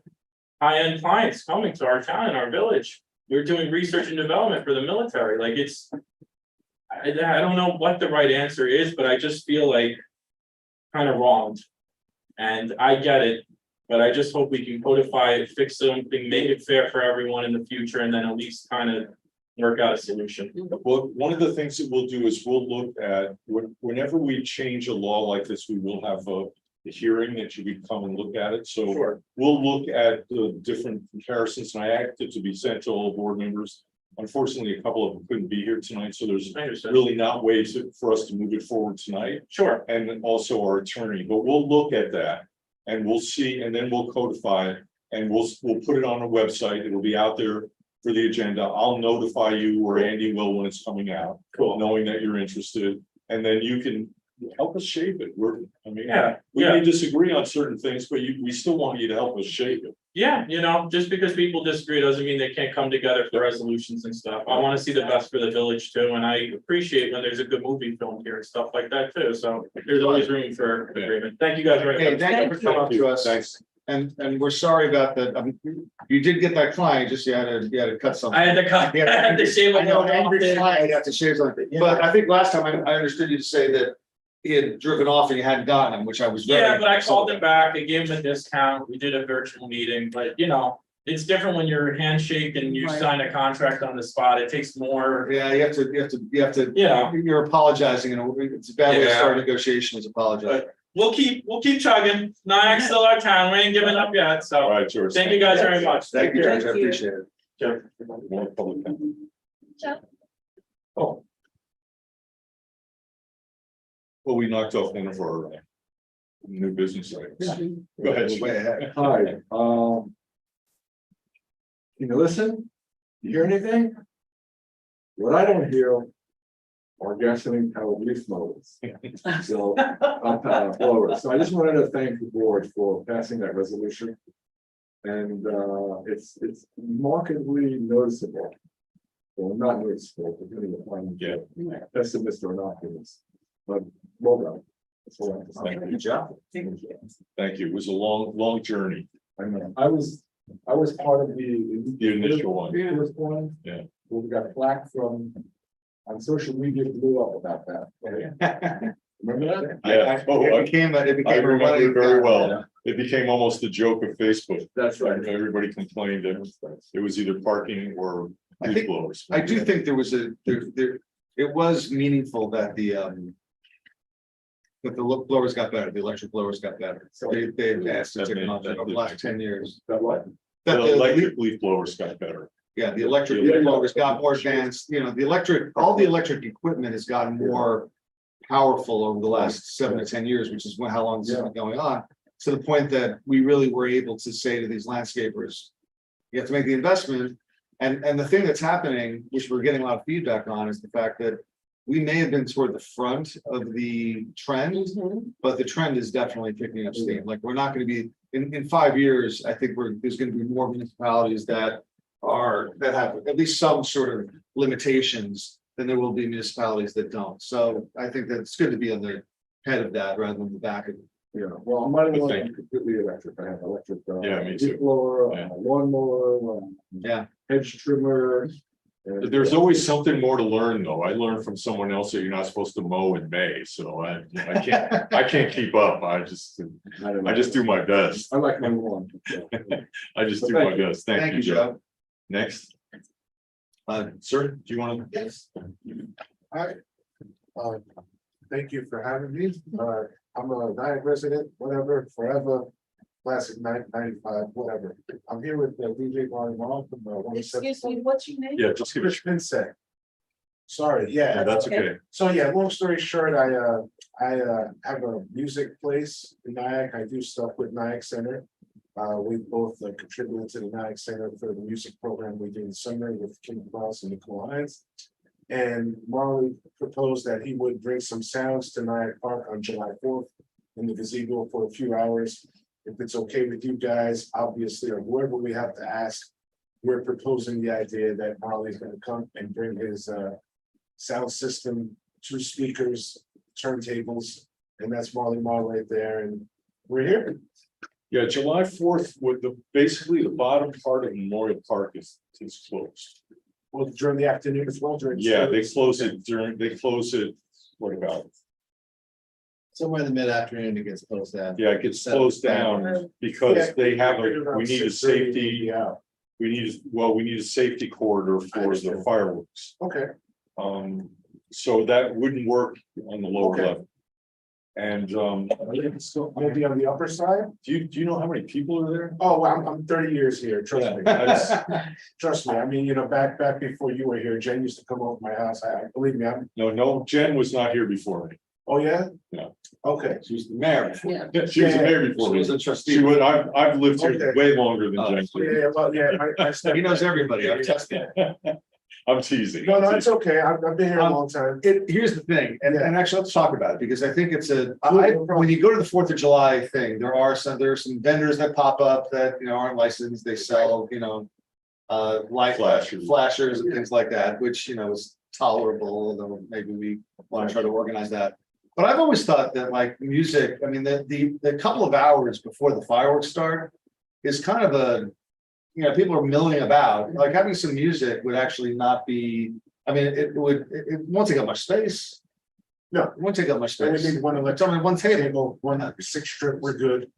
High-end clients coming to our town and our village, we're doing research and development for the military, like it's. I don't know what the right answer is, but I just feel like. Kind of wronged. And I get it, but I just hope we can codify it, fix something, make it fair for everyone in the future, and then at least kind of. Work out a solution. Well, one of the things that we'll do is we'll look at, whenever we change a law like this, we will have a hearing that you can come and look at it, so. Sure. We'll look at the different comparisons, and I asked it to be sent to all board members. Unfortunately, a couple of them couldn't be here tonight, so there's I understand. really not ways for us to move it forward tonight. Sure, And then also our attorney, but we'll look at that. And we'll see, and then we'll codify it, and we'll put it on a website, it'll be out there for the agenda. I'll notify you, or Andy will, when it's coming out. Cool. Knowing that you're interested, and then you can help us shape it. Yeah, We yeah. may disagree on certain things, but we still want you to help us shape it. yeah, you know, just because people disagree doesn't mean they can't come together for resolutions and stuff. I want to see the best for the village too, and I appreciate when there's a good movie filmed here and stuff like that too, so there's always room for agreement. Thank you guys very Hey, much. thank you for coming up to us. Thanks. And we're sorry about that. You did get that client, just you had to cut something. I had to cut, I had to shave I my know, nose angry off. client, you have to shave something. But I think last time I understood you to say that he had driven off and you hadn't gotten him, which I was. Yeah, but I called him back, I gave him a discount, we did a virtual meeting, but you know, it's different when you're handshake and you Right. sign a contract on the spot, it takes more. Yeah, you have to, Yeah. you're apologizing, and it's a bad way to Yeah. start a negotiation is apologize. We'll keep chugging, Nyack's still our town, we ain't giving up yet, All so, right, George. thank you guys very much. Thank you, care. George, I appreciate it. Sure. More public comment. Oh, Well, we knocked off one of our new business items. Go ahead. We're way ahead. Hi, can you listen? You hear anything? What I don't hear are gasoline powered leaf mowers. So, blowers. So I just wanted to thank the board for passing that resolution. And, it's markedly noticeable. Well, not noticeable, but really, Yeah. that's the Mr. Innocuous. But, well done. That's all I have to say. Thank you. Good job. Thank you. It was a long journey. I know, I was part of The initial one. First one. Yeah. We got flack from, on social media blew up about that. Remember that? Yeah. Oh, It became I a remember running it very well. yeah. It became almost the joke of Facebook. That's right. Everybody complained that it was either parking or I leaf think- blowers. I do think there was it was meaningful that that the blowers got better, the electric blowers got better. So they asked to take them out over the last 10 years. That what? That The electric leaf blowers got better. Yeah, the electric blowers got more advanced, you know, all the electric equipment has gotten more powerful over the last 7 to 10 years, which is how long this has been going on. to the point that we really were able to say to these landscapers, you have to make the investment. And the thing that's happening, which we're getting a lot of feedback on, is the fact that we may have been toward the front of the trend, Mhm. but the trend is definitely picking up steam. Like, we're not gonna be, in 5 years, I think there's gonna be more municipalities that have at least some sort of limitations than there will be municipalities that don't. So I think that it's good to be on the head of that rather than the back of it. Yeah, well, mine was Thank completely electric. I have electric. Yeah, me too. Blower, Yeah. lawnmower, Yeah. hedge trimmer. and- There's always something more to learn, though. I learned from someone else that you're not supposed to mow in May, so I can't keep up. I just do my best. I like my lawn. so. I just do my best. Thank you, Joe. Next. Sir, do you want to? Yes. Hi. Thank you for having me. I'm a Nyack resident, whatever, forever, classic 95, whatever. I'm here with DJ Barney Mall from 107. Excuse me, what's your name? Yeah, just give it. Rich Pinsett. Sorry, Yeah, yeah. that's okay. So yeah, long story short, I have a music place in Nyack. I do stuff with Nyack Center. We both contributed to the Nyack Center for the music program we did in summer with Kim Cross and Nicole Hines. And Marley proposed that he would bring some sounds to Nyack Park on July 4th in the gazebo for a few hours. If it's okay with you guys, obviously, or whoever we have to ask, we're proposing the idea that Marley's gonna come and bring his sound system, 2 speakers, turntables, and that's Marley Marl right there, and we're here. Yeah, July 4th, with basically the bottom part of Memorial Park is closed. Well, during the afternoon as well, during. Yeah, they close it, what about? Somewhere in the mid-afternoon, it gets closed down. Yeah, it gets closed down because they have we need a safety, Yeah, we need a safety corridor for the understand. fireworks. okay, So that wouldn't work on the lower Okay. level. And so maybe on the upper side? do you know how many people are there? Oh, well, I'm 30 years here, trust me. Trust me, I mean, back before you were here, Jen used to come over to my house, believe me, No, Jen was not here before me. oh, yeah? No. Okay, She was the mayor before. Yeah. She was the mayor before She me. was a trustee. She was, I've lived here Okay. way longer than Jen. yeah, well, yeah. He knows everybody. I've tested. I'm teasing. No, it's okay, I've been here a long time. Here's the thing, and actually, let's talk about it, because I think it's Cool. when you go to the 4th of July thing, there are some vendors that pop up that, aren't licensed, they sell, light flashers and things like that, which, is tolerable, although maybe we want to try to organize that. But I've always thought that like music, I mean, the couple of hours before the fireworks start is kind of people are milling about, like having some music would actually not be, I mean, it won't take up much space. No. It won't take up much And we space. need one It's only one table. table, 1 6 strip, we're good.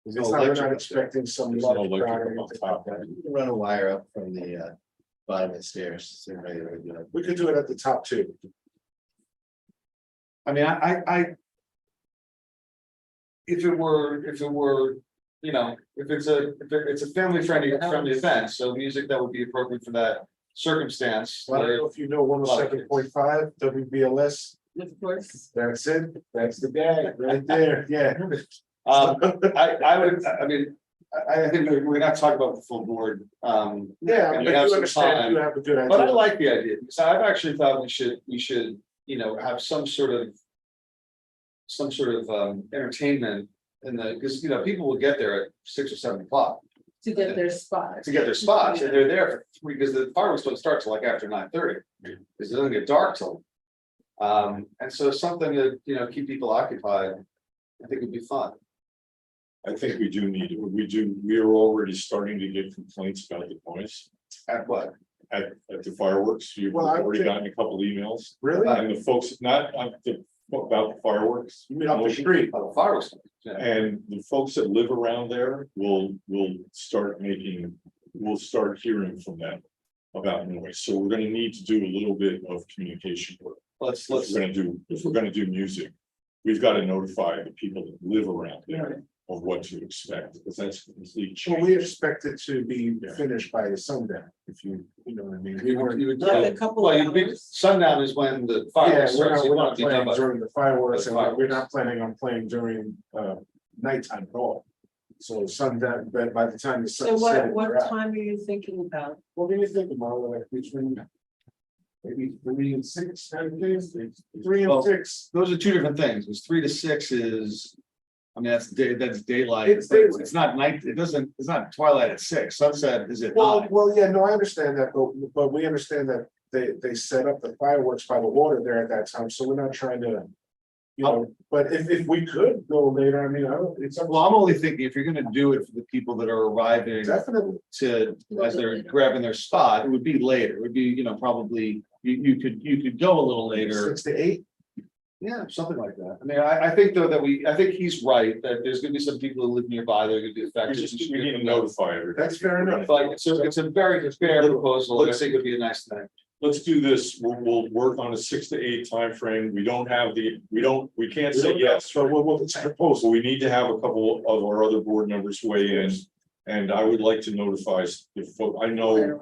There's It's no not, we're electric not up there. expecting some. There's no large electric crowd or on anything top. like that. You can Run a wire up from the bottom of the stairs. So everybody would do it. We could do it at the top too. I mean, if it were, if it's a family friendly event, so music that would be appropriate for that circumstance. I don't know if you know 107.5 WBLS, Of course. that's it, that's the guy, right there, yeah. I think we're gonna have to talk about the full board. Yeah, And but we have you some understand, time. you have a good But I idea. like the idea, because I've actually thought we should, have some sort of entertainment in because, people will get there at 6 or 7 o'clock To get their spot. to get their spots, and they're there because the fireworks don't start till like after 9:30. Because it doesn't get dark till. And so something to, keep people occupied, I think would be fun. I think we do need, we are already starting to get complaints about the noise At what? at the fireworks. You've Well, I already think- gotten a couple emails. Really? And the folks, not about the fireworks. You mean up the street? Oh, the fireworks. Yeah. And the folks that live around there will start we'll start hearing from them about noise. So we're gonna need to do a little bit of communication work. Let's, If we're gonna do music, we've got to notify the people that live around there of what to expect, because that's a complete Well, change. we expect it to be finished by the sundown, if you know what I mean. We weren't. Like a couple Well, of you'd be, hours. sundown is when the Yeah, fireworks we're starts. not, You we're want not to be done playing by- during the fireworks, and we're Fireworks. not planning on playing during nighttime at all. So sundown, but by the time the So sun's what, setting, what we're out. time are you thinking about? What do you think about like between? Maybe 3 and 6, 10 days, 3 Well, and 6. Those are two different things, because 3 to 6 is, I mean, that's daylight. It's but daylight. It's not night, it's not twilight at 6, sunset is at Well, 9. yeah, no, I understand that, but we understand that they set up the fireworks by the water there at that time, so we're not trying to. You know, but if we could go later, I mean, I don't, it's. Well, I'm only thinking if you're gonna do it for the people that are arriving Definitely, as they're grabbing their spot, it would be later, it would be, probably, you could go a little later. 6 to 8. Yeah, something like that. I mean, I think though that I think he's right, that there's gonna be some people who live nearby that are gonna be We affected. just, we need to notify everybody. That's fair enough. But it's a very fair proposal, and I think it'd be a nice thing. Let's do this. We'll work on a 6 to 8 timeframe. We don't have we can't say yes. So it's a So proposal. we need to have a couple of our other board members weigh in. And I would like to notify, I know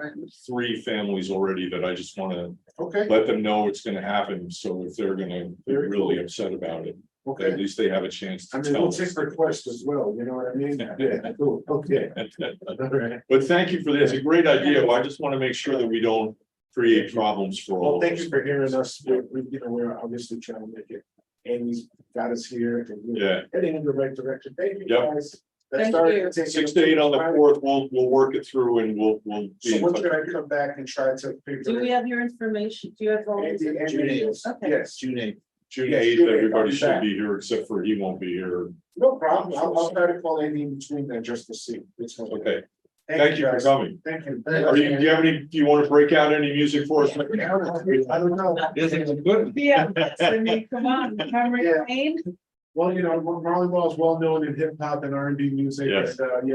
3 families already that I just want to Okay, let them know it's gonna happen. So if they're gonna be really upset about it, at okay. least they have a chance I to mean, tell we'll us. take requests as well, you know what I mean? Yeah, cool, okay. All right. But thank you for this. It's a great idea. I just want to make sure that we don't create problems for all Well, of thank us. you for hearing us. We're obviously trying to make it. Amy's got us here. And we're Yeah. heading in the right direction. Thank you, Yep. guys. Thank Sorry you. to take 6 to 8 on the 4th, we'll work it through and we'll be So in when touch. should I come back and try to figure? Do we have your information? Do you have all? this Andy, information? Okay. Yes, June 8th. June Yes, 8th, June 8th, everybody I'll be should back. be here except for he won't be here. no problem. I'll try to call Andy in between then just to see. Okay, thank you for guys. coming. Thank you. Do you have any, do you want to break out any music for us? I don't know. Yeah, Cindy, come on, memory Yeah. lane. Well, Marley Marl is well known in hip hop and R&B music. Yes. And,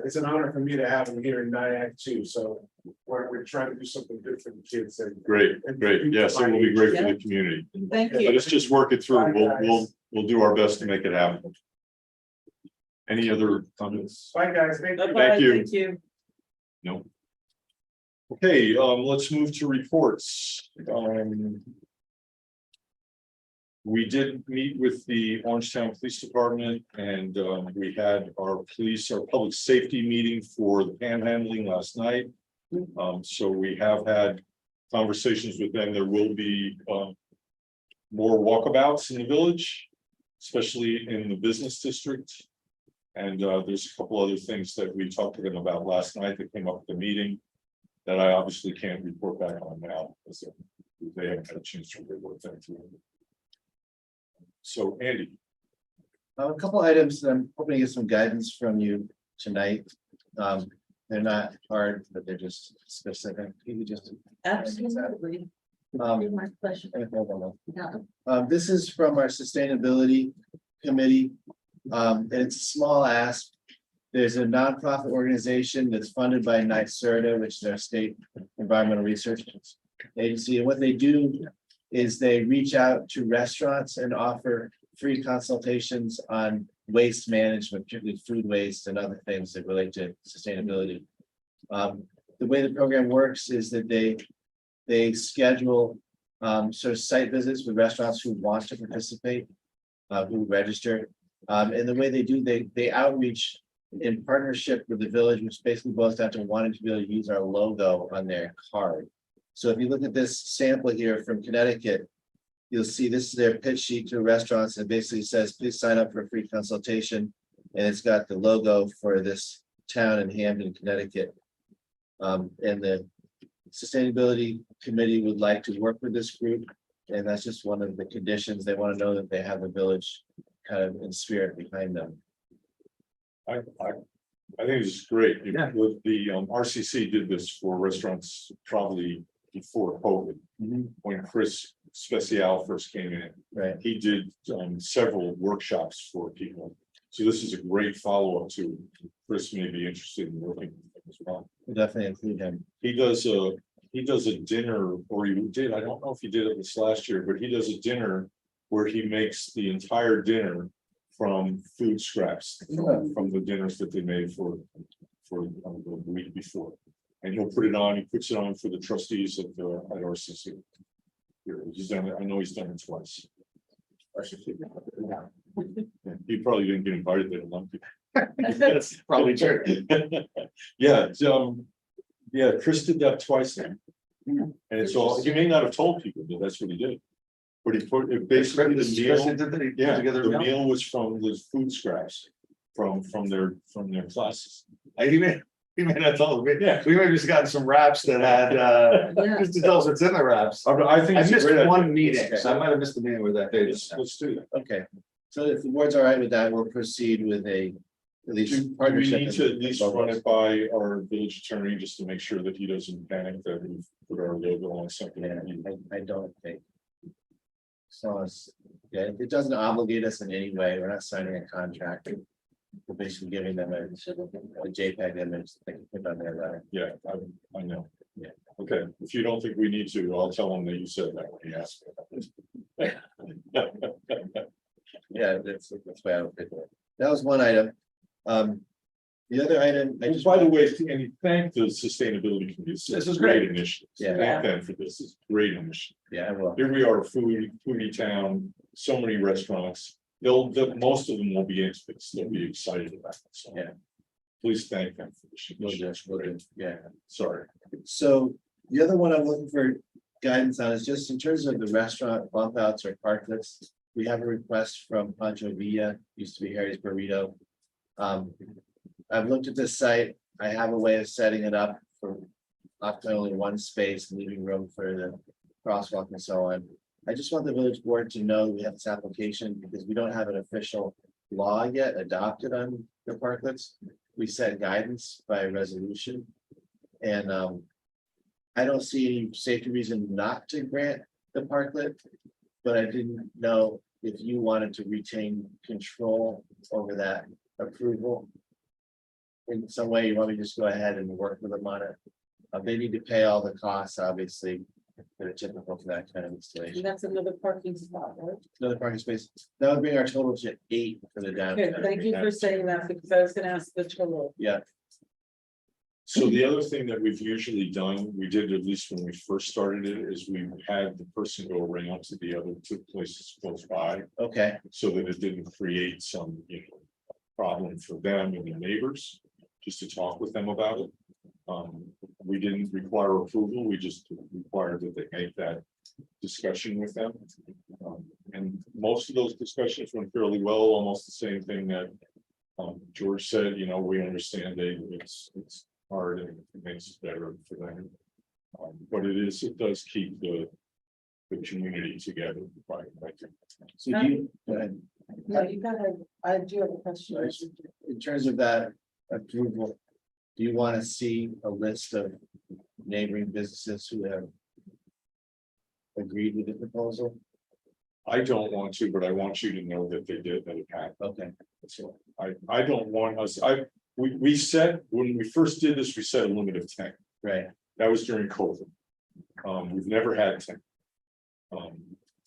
it's an honor for me to have him here in Nyack too. So we're trying to do something good for the kids and. Great, great. Yes, it will be great for the community. Thank Let you. us just work it through. Bye, guys. We'll do our best to make it happen. Any other comments? Bye, guys. Thank you. Bye-bye, you. thank you. No. Okay, let's move to reports. We did meet with the Orangetown Police Department and we had our public safety meeting for the panhandling last night. So we have had conversations with them. There will be more walkabouts in the village, especially in the business district. And there's a couple other things that we talked to them about last night that came up at the meeting that I obviously can't report back on now, because they haven't had a chance to report that to me. So Andy, A couple items that I'm hoping to get some guidance from you tonight. They're not hard, but they're just specific. You could just. Absolutely. Um, My pleasure. Yeah. This is from our sustainability committee. And it's a small ask. There's a nonprofit organization that's funded by NYSERDA, which is our state environmental research agency. And what they do is they reach out to restaurants and offer free consultations on waste management, particularly food waste and other things that relate to sustainability. The way the program works is that they schedule sort of site visits with restaurants who want to participate, who register. And the way they do, they outreach in partnership with the village, which basically boils down to wanting to be able to use our logo on their card. So if you look at this sample here from Connecticut, you'll see this is their pitch sheet to restaurants. It basically says, please sign up for a free consultation. And it's got the logo for this town in Hamden, Connecticut. And the sustainability committee would like to work with this group. And that's just one of the conditions. They want to know that they have the village kind of in spirit behind them. I think this is great. Yeah. With the RCC did this for restaurants probably before COVID, when Chris Special first came in. Right. He did several workshops for people. So this is a great follow-up to Chris may be interested in working with them as well. We'll definitely include him. He does a dinner, or he did, I don't know if he did it this last year, but he does a dinner where he makes the entire dinner from food scraps from the dinners that they made for the week before. And he puts it on for the trustees at RCC. He's done it, I know he's done it twice. You probably didn't get invited there, long. That's probably true. Yeah, yeah, Chris did that twice now. And it's all, he may not have told people, but that's what he did. But he put, it basically, the meal, yeah, the meal was from the food scraps. From their classes. He may not tell me. Yeah. We may have just gotten some wraps that had, Yeah. just to tell us what's in the wraps. I think I it's a missed great idea. one meeting, so I might have missed the meeting with that day. Let's do that. Okay, so if the board's all right with that, we'll proceed with at least Do we partnership. need to at least run it by our village attorney just to make sure that he doesn't panic that we've put our logo on something? Yeah, I don't think. So yeah, it doesn't obligate us in any way. We're not signing a contract. We're basically giving them a JPEG image that they can put on their letter. Yeah, I know. Yeah. Okay, if you don't think we need to, I'll tell him that you said that when he asked. Yeah, that's why I don't think of it. That was one item. The other item, I And just, by the way, and thank the sustainability committee. This is great. Initiative. Yeah. Thank them for this. It's a great initiative. yeah, well, Here we are, foodie town, so many restaurants. Most of them will be into this. They'll be excited about it. So. Yeah. Please thank them for this. we'll do, yeah. Sorry. So the other one I'm looking for guidance on is just in terms of the restaurant bump outs or parklets. We have a request from Pancho Villa, used to be Harry's Burrito. I've looked at this site. I have a way of setting it up for occupying only one space, leaving room for the crosswalk and so on. I just want the village board to know we have this application because we don't have an official law yet adopted on the parklets. We set guidance by resolution. And I don't see any safety reason not to grant the parklet. But I didn't know if you wanted to retain control over that approval. In some way, you want me to just go ahead and work with them on it. They need to pay all the costs, obviously, that are typical for that kind of And installation. that's another parking spot, right? Another parking space, that would bring our total to 8 for the Okay, downtown. thank you for saying that because I was gonna ask the total. Yeah, So the other thing that we've usually done, we did at least when we first started it, is we had the person go around to the other two places close by. okay, So that it didn't create some, problem for them and the neighbors, just to talk with them about it. We didn't require approval, we just required that they make that discussion with them. And most of those discussions went fairly well, almost the same thing that George said, we understand it's hard and it makes it better for them. But it does keep the community together. so do you, go ahead. No, you gotta, I do have a question. In terms of that approval, do you want to see a list of neighboring businesses who have agreed with the proposal? I don't want to, but I want you to know that they did, that it happened. Okay, So I don't want us, we said, when we first did this, we set a limit of 10. right, That was during COVID. We've never had 10.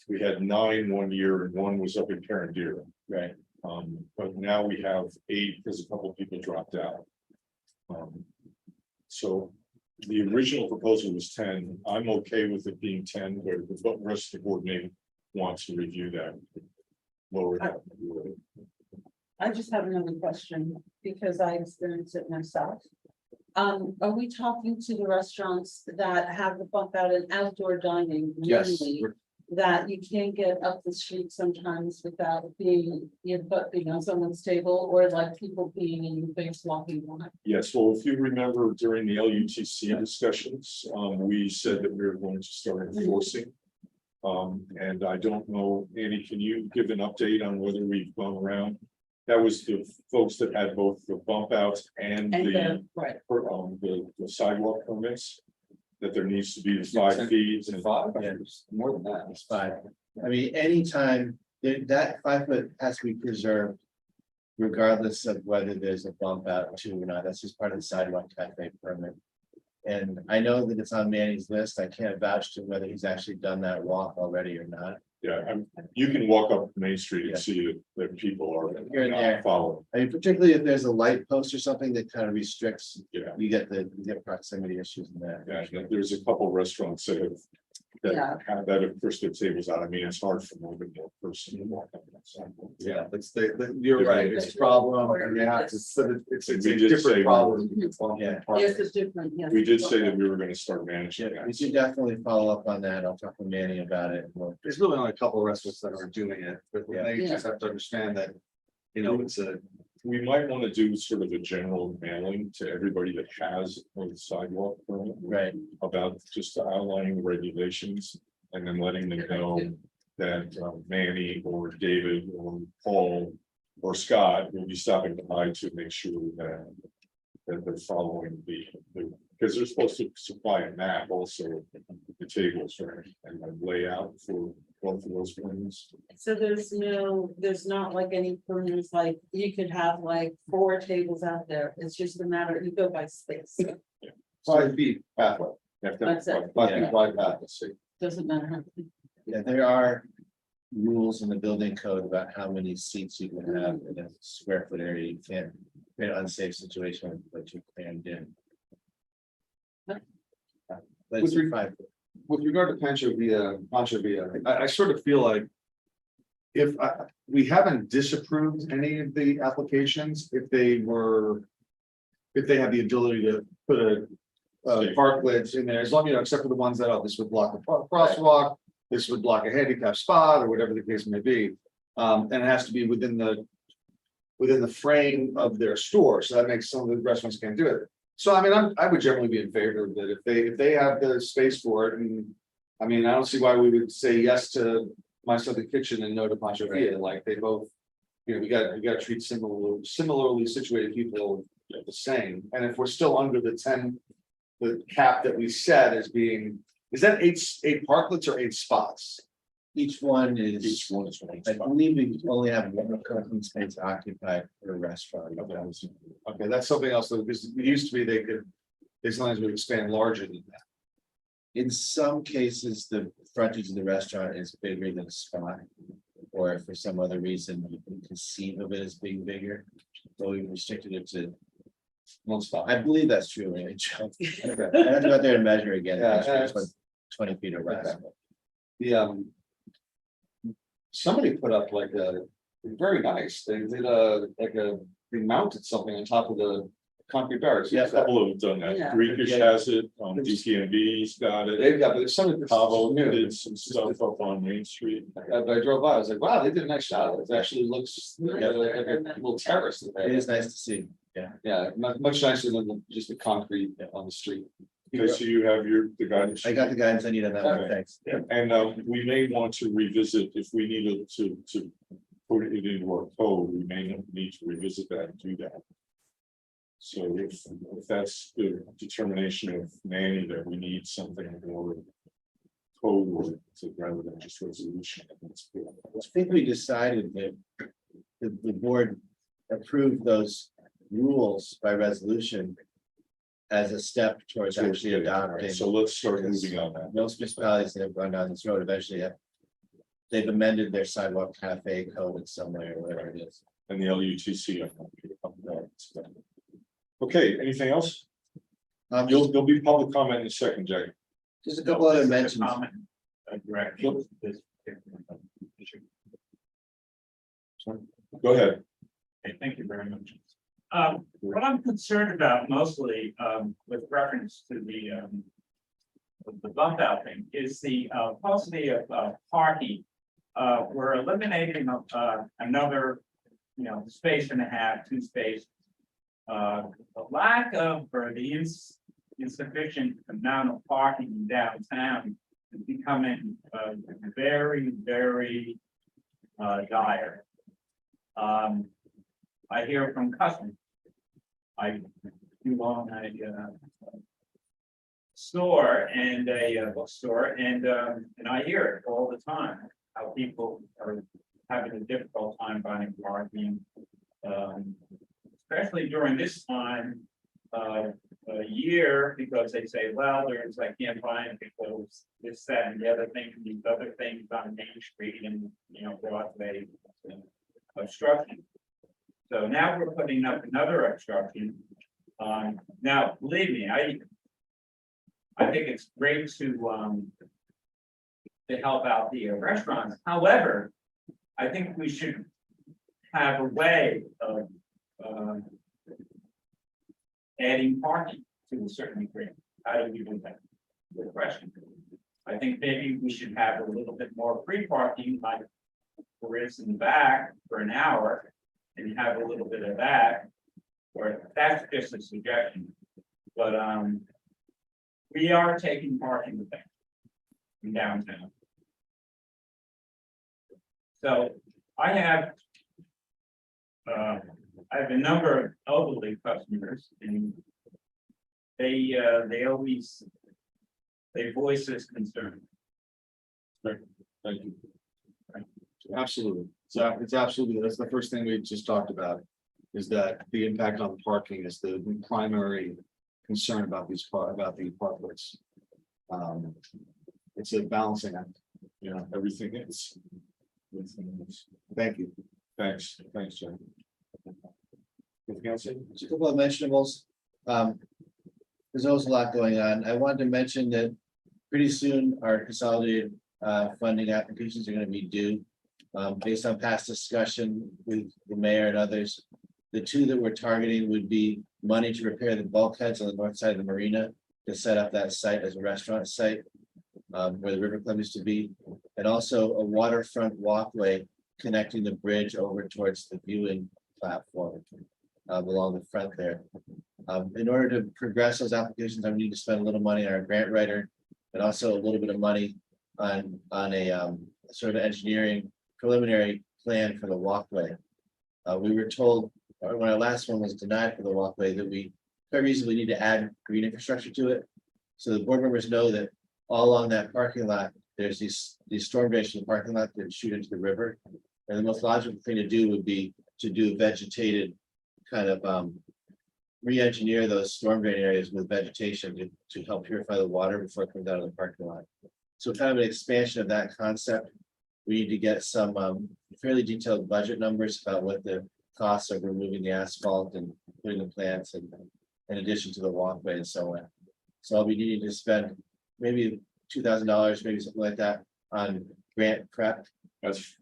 We had 9 one year and 1 was up in Carindere. right. But now we have 8 because a couple of people dropped out. So the original proposal was 10. I'm okay with it being 10, but the rest of the board may want to review that. Lower that. I just have another question because I experienced it myself. Are we talking to the restaurants that have the bump out and outdoor dining? Yes, mainly, we're- that you can't get up the street sometimes without being, on someone's table or like people being in your face walking by? Yes, well, if you remember during the LUTC discussions, we said that we were going to start enforcing. And I don't know, Andy, can you give an update on whether we've gone around? That was the folks that had both the bump outs and Right, the sidewalk permits. That there needs to be the 5 feet and 5, Yeah. more than that. It's 5. I mean, anytime that 5 foot has to be preserved. Regardless of whether there's a bump out too or not, that's just part of the sidewalk cafe permit. And I know that it's on Manny's list. I can't vouch to whether he's actually done that walk already or not. Yeah, you can walk up Main Street Yeah. and see that people are Here and there. following. I mean, particularly if there's a light post or something that kind of restricts, Yeah. you get proximity issues in that. Yeah, there's a couple restaurants that have Yeah. that have that if push their tables out. I mean, it's hard for more than one person to walk up that sidewalk. Yeah, you're right, it's a problem, and you have to, it's a We did say- different problem. Yeah. Yes, it's different, yes. We did say that we were gonna start managing Yeah, we that. should definitely follow up on that. I'll talk with Manny about it. We'll- There's really only a couple of restaurants that are doing it, but they Yeah. just have to understand that, you know, it's a. We might want to do sort of a general mailing to everybody that has a sidewalk permit Right, about just outlining the regulations and then letting them know that Manny or David or Paul or Scott will be stopping by to make sure that they're following because they're supposed to supply a map also, the tables, right, and the layout for both of those ones. So there's not like any permits, like you could have like 4 tables out there. It's just a matter, you go by space. 5 feet pathway, You have to That's have it. 5 feet wide pathway. Doesn't matter. yeah, there are rules in the building code about how many seats you can have in a square foot area. You can't create an unsafe situation, but you can do. But it's With 5. With regard to Pancho Villa, I sort of feel like. If we haven't disapproved any of the applications, if they were. If they have the ability to put a park lids in there, as long, you know, except for the ones that, oh, this would block a crosswalk. This would block a handicap spot or whatever the case may be. And it has to be within the frame of their store, so that makes some of the restaurants can't do it. So I mean, I would generally be in favor of that if they have the space for it, and I mean, I don't see why we would say yes to My Southern Kitchen and no to Pancho Villa, like they both. You know, we got to treat similarly situated people the same, and if we're still under the 10, the cap that we set as being, is that 8 parklets or 8 spots? Each one Each is, one is one I spot. believe we only have one parking space occupied per restaurant. Okay, that's something else, though, because it used to be they could, as long as we expand larger than that. In some cases, the frontage of the restaurant is bigger than a spot. Or if for some other reason you can conceive of it as being bigger, so we restricted it to 1 spot. I believe that's true, right? I have to go out there and measure again. Yeah, Make sure it's that's- 20 feet or less. The somebody put up like very nice, they did they mounted something on top of the concrete barriers. Yeah. A couple of them done Yeah. that. Greekish has it, DCMB's got it. They've got, but there's something that's Cabo new. did some stuff up on Main Street. I drove by, I was like, wow, they did a nice job. It actually looks like a little terrace. in It there. is nice to see. Yeah, much nicer than just the concrete on the street. Okay, so you have the guidance. I got the guidance I need on that one, Okay. thanks. And we may want to revisit if we needed to put it into our code, we may need to revisit that and do that. So if that's the determination of Manny that we need something more code or rather than just resolution. That's good. I think we decided that the board approved those rules by resolution as a step towards actually adopting. So let's start moving on that. Most municipalities that have gone down this road eventually have. They've amended their sidewalk cafe code in some way or whatever it is. And the LUTC. Okay, anything else? There'll be public comment in a second, Jack. Just a couple other mentions. Go ahead. Okay, thank you very much. What I'm concerned about mostly, with reference to the bump out thing is the, paucity of, parking. We're eliminating, another, space and a half, 2 spaces. The lack of, or the insufficient amount of parking in downtown is becoming, very, very, dire. I hear from customers. I do own a store and a bookstore, and I hear it all the time. How people are having a difficult time finding parking, especially during this time of year, because they say, well, I can't find it because this, that, and the other thing, these other things on Main Street and Broadway obstruction. So now we're putting up another obstruction. Now, believe me, I think it's great to to help out the restaurants. However, I think we should have a way of, adding parking to a certain degree. How do we do that? Good question. I think maybe we should have a little bit more free parking, like for instance, in the back for an hour, and have a little bit of that. Or that's just a suggestion, but we are taking parking with them in downtown. So I have a number of elderly customers, and they always voice this concern. Thank you. Absolutely. So it's absolutely, that's the first thing we just talked about. Is that the impact on parking is the primary concern about the parkways. It's a balancing act. Yeah, everything is. Thank you. Thanks, John. Anything else? Just a couple of mentionables. There's always a lot going on. I wanted to mention that pretty soon our consolidated funding applications are going to be due. Based on past discussion with the mayor and others, the two that we're targeting would be money to repair the bulkheads on the north side of the marina to set up that site as a restaurant site where the river club used to be, and also a waterfront walkway connecting the bridge over towards the viewing platform along the front there. In order to progress those applications, I need to spend a little money on our grant writer and also a little bit of money on a sort of engineering preliminary plan for the walkway. We were told when our last one was denied for the walkway that we quite reasonably need to add green infrastructure to it. So the board members know that all along that parking lot, there's these storm drains in the parking lot that shoot into the river. And the most logical thing to do would be to do vegetated kind of re-engineer those storm drain areas with vegetation to help purify the water before it comes out of the parking lot. So kind of an expansion of that concept. We need to get some fairly detailed budget numbers about what the costs of removing the asphalt and putting the plants and in addition to the walkway and so on. So I'll be needing to spend maybe $2,000, maybe something like that on grant prep. That's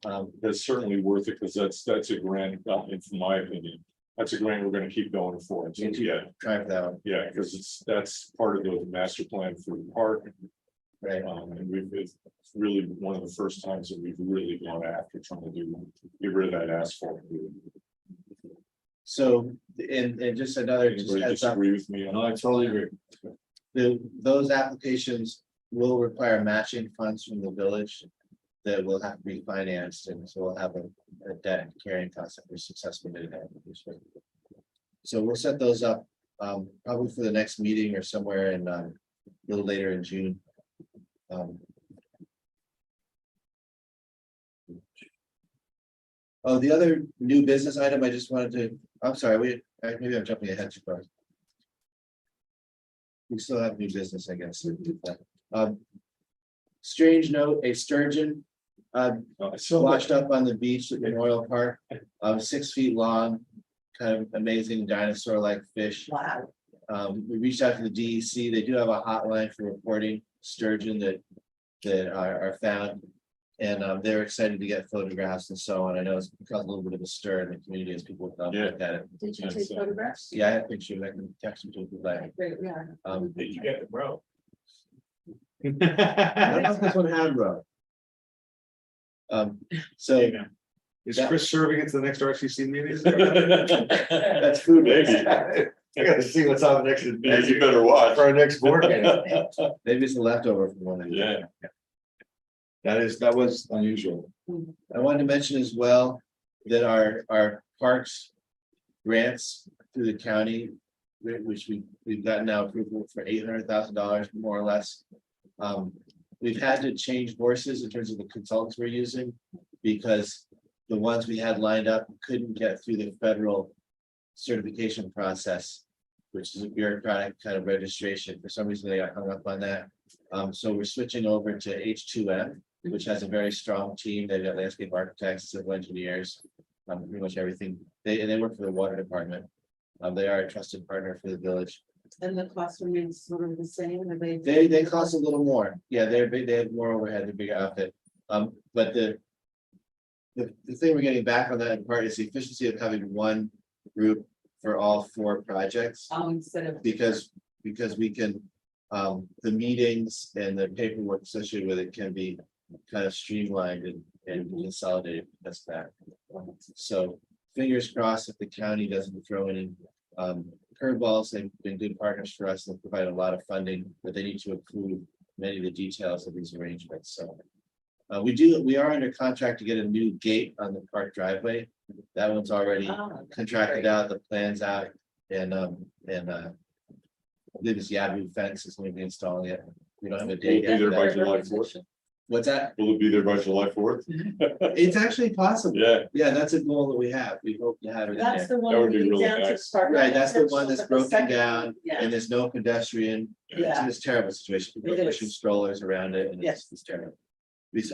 certainly worth it, because that's a grant, in my opinion, that's a grant we're gonna keep going for. Yeah, Try for that one, yeah, because that's part of the master plan for the park. right? And it's really one of the first times that we've really gone after trying to get rid of that asphalt. So, and just another, just Anybody heads up, disagree with me? No, I totally agree. those applications will require matching funds from the village that will have to be financed, and so we'll have a debt carrying cost if we're successful in that. So we'll set those up, probably for the next meeting or somewhere in, a little later in June. Oh, the other new business item I just wanted to, I'm sorry, maybe I'm jumping ahead too far. We still have new business, I guess. Strange note, a sturgeon washed up on the beach at Memorial Park, 6 feet long, kind of amazing dinosaur-like fish. Wow. We reached out to the DEC. They do have a hotline for reporting sturgeon that are found. And they're excited to get photographs and so on. I know it's caused a little bit of a stir in the community as people look at it. Did you take photographs? Yeah, I have pictures. I can text them to you. Like, Great, yeah. Did you get the rope? I don't know if this one had row. So Is Chris serving it to the next RCC meeting? that's food. Maybe. I gotta see what's on next. You better watch. For our next board meeting. Maybe it's a leftover from one of these. Yeah. That was unusual. I wanted to mention as well that our parks grants through the county, which we've gotten now approval for $800,000 more or less. We've had to change horses in terms of the consultants we're using because the ones we had lined up couldn't get through the federal certification process, which is a bureaucratic kind of registration. For some reason, they got hung up on that. So we're switching over to H2M, which has a very strong team. They've got landscape architects, civil engineers, pretty much everything. They work for the water department. They are a trusted partner for the village. And the cost remains sort of the same, are they? They cost a little more. Yeah, they're big, they have more overhead, they're bigger outfit. But the thing we're getting back on that in part is the efficiency of having one group for all 4 projects. Instead of. Because we can, the meetings and the paperwork associated with it can be kind of streamlined and consolidated. That's that. So fingers crossed if the county doesn't throw any curveballs. They've been good partners for us and provide a lot of funding, but they need to approve many of the details of these arrangements. So we are under contract to get a new gate on the park driveway. That one's already contracted out, the plans out, and I believe it's Yaboo fence is going to be installing it. We don't have a date Will it be yet. there by for that. July 4th? What's that? Will it be there by July 4th? It's actually possible. Yeah, Yeah, that's a goal that we have. We hope to have it in That's there. the one. That would be leading really down to nice. Park Right, that's the Avenue, one that's but the broken second down one, Yeah, and there's no pedestrian. yeah. It's a terrible situation. People It are is. pushing strollers around it and Yes. it's terrible.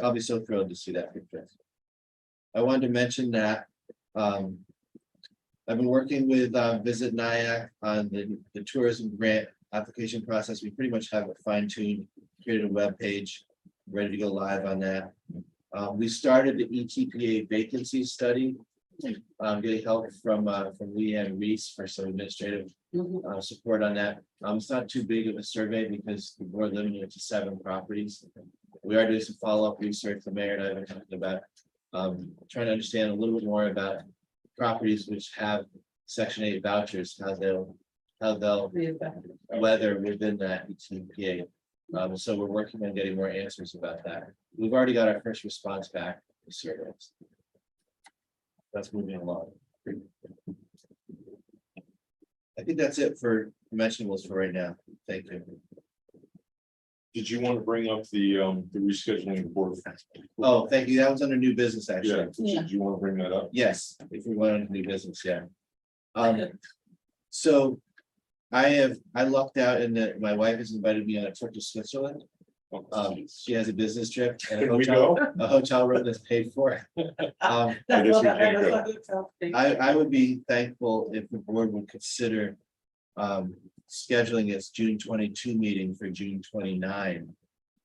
I'll be so thrilled to see that picture. I wanted to mention that, I've been working with Visit Nyack on the tourism grant application process. We pretty much have it fine-tuned, created a web page, ready to go live on that. We started the ETPA vacancy study. Getting help from Leanne Reese for some administrative Mhm. support on that. It's not too big of a survey because we're limiting it to 7 properties. We are doing some follow-up research. The mayor and I have been talking about trying to understand a little bit more about properties which have Section 8 vouchers, how they'll weather within that ETPA. So we're working on getting more answers about that. We've already got our first response back to the surveys. That's moving along. I think that's it for mentionables for right now. Thank you. did you want to bring up the rescheduling board? Oh, thank you. That was under new business, Yeah, actually. did you want to bring that up? Yes, if we went on to new business, yeah. So I lucked out in that my wife has invited me on a trip to Switzerland. She has a business trip and Can we go? a hotel room that's paid for. I guess we can't go. I would be thankful if the board would consider scheduling its June 22 meeting for June 29.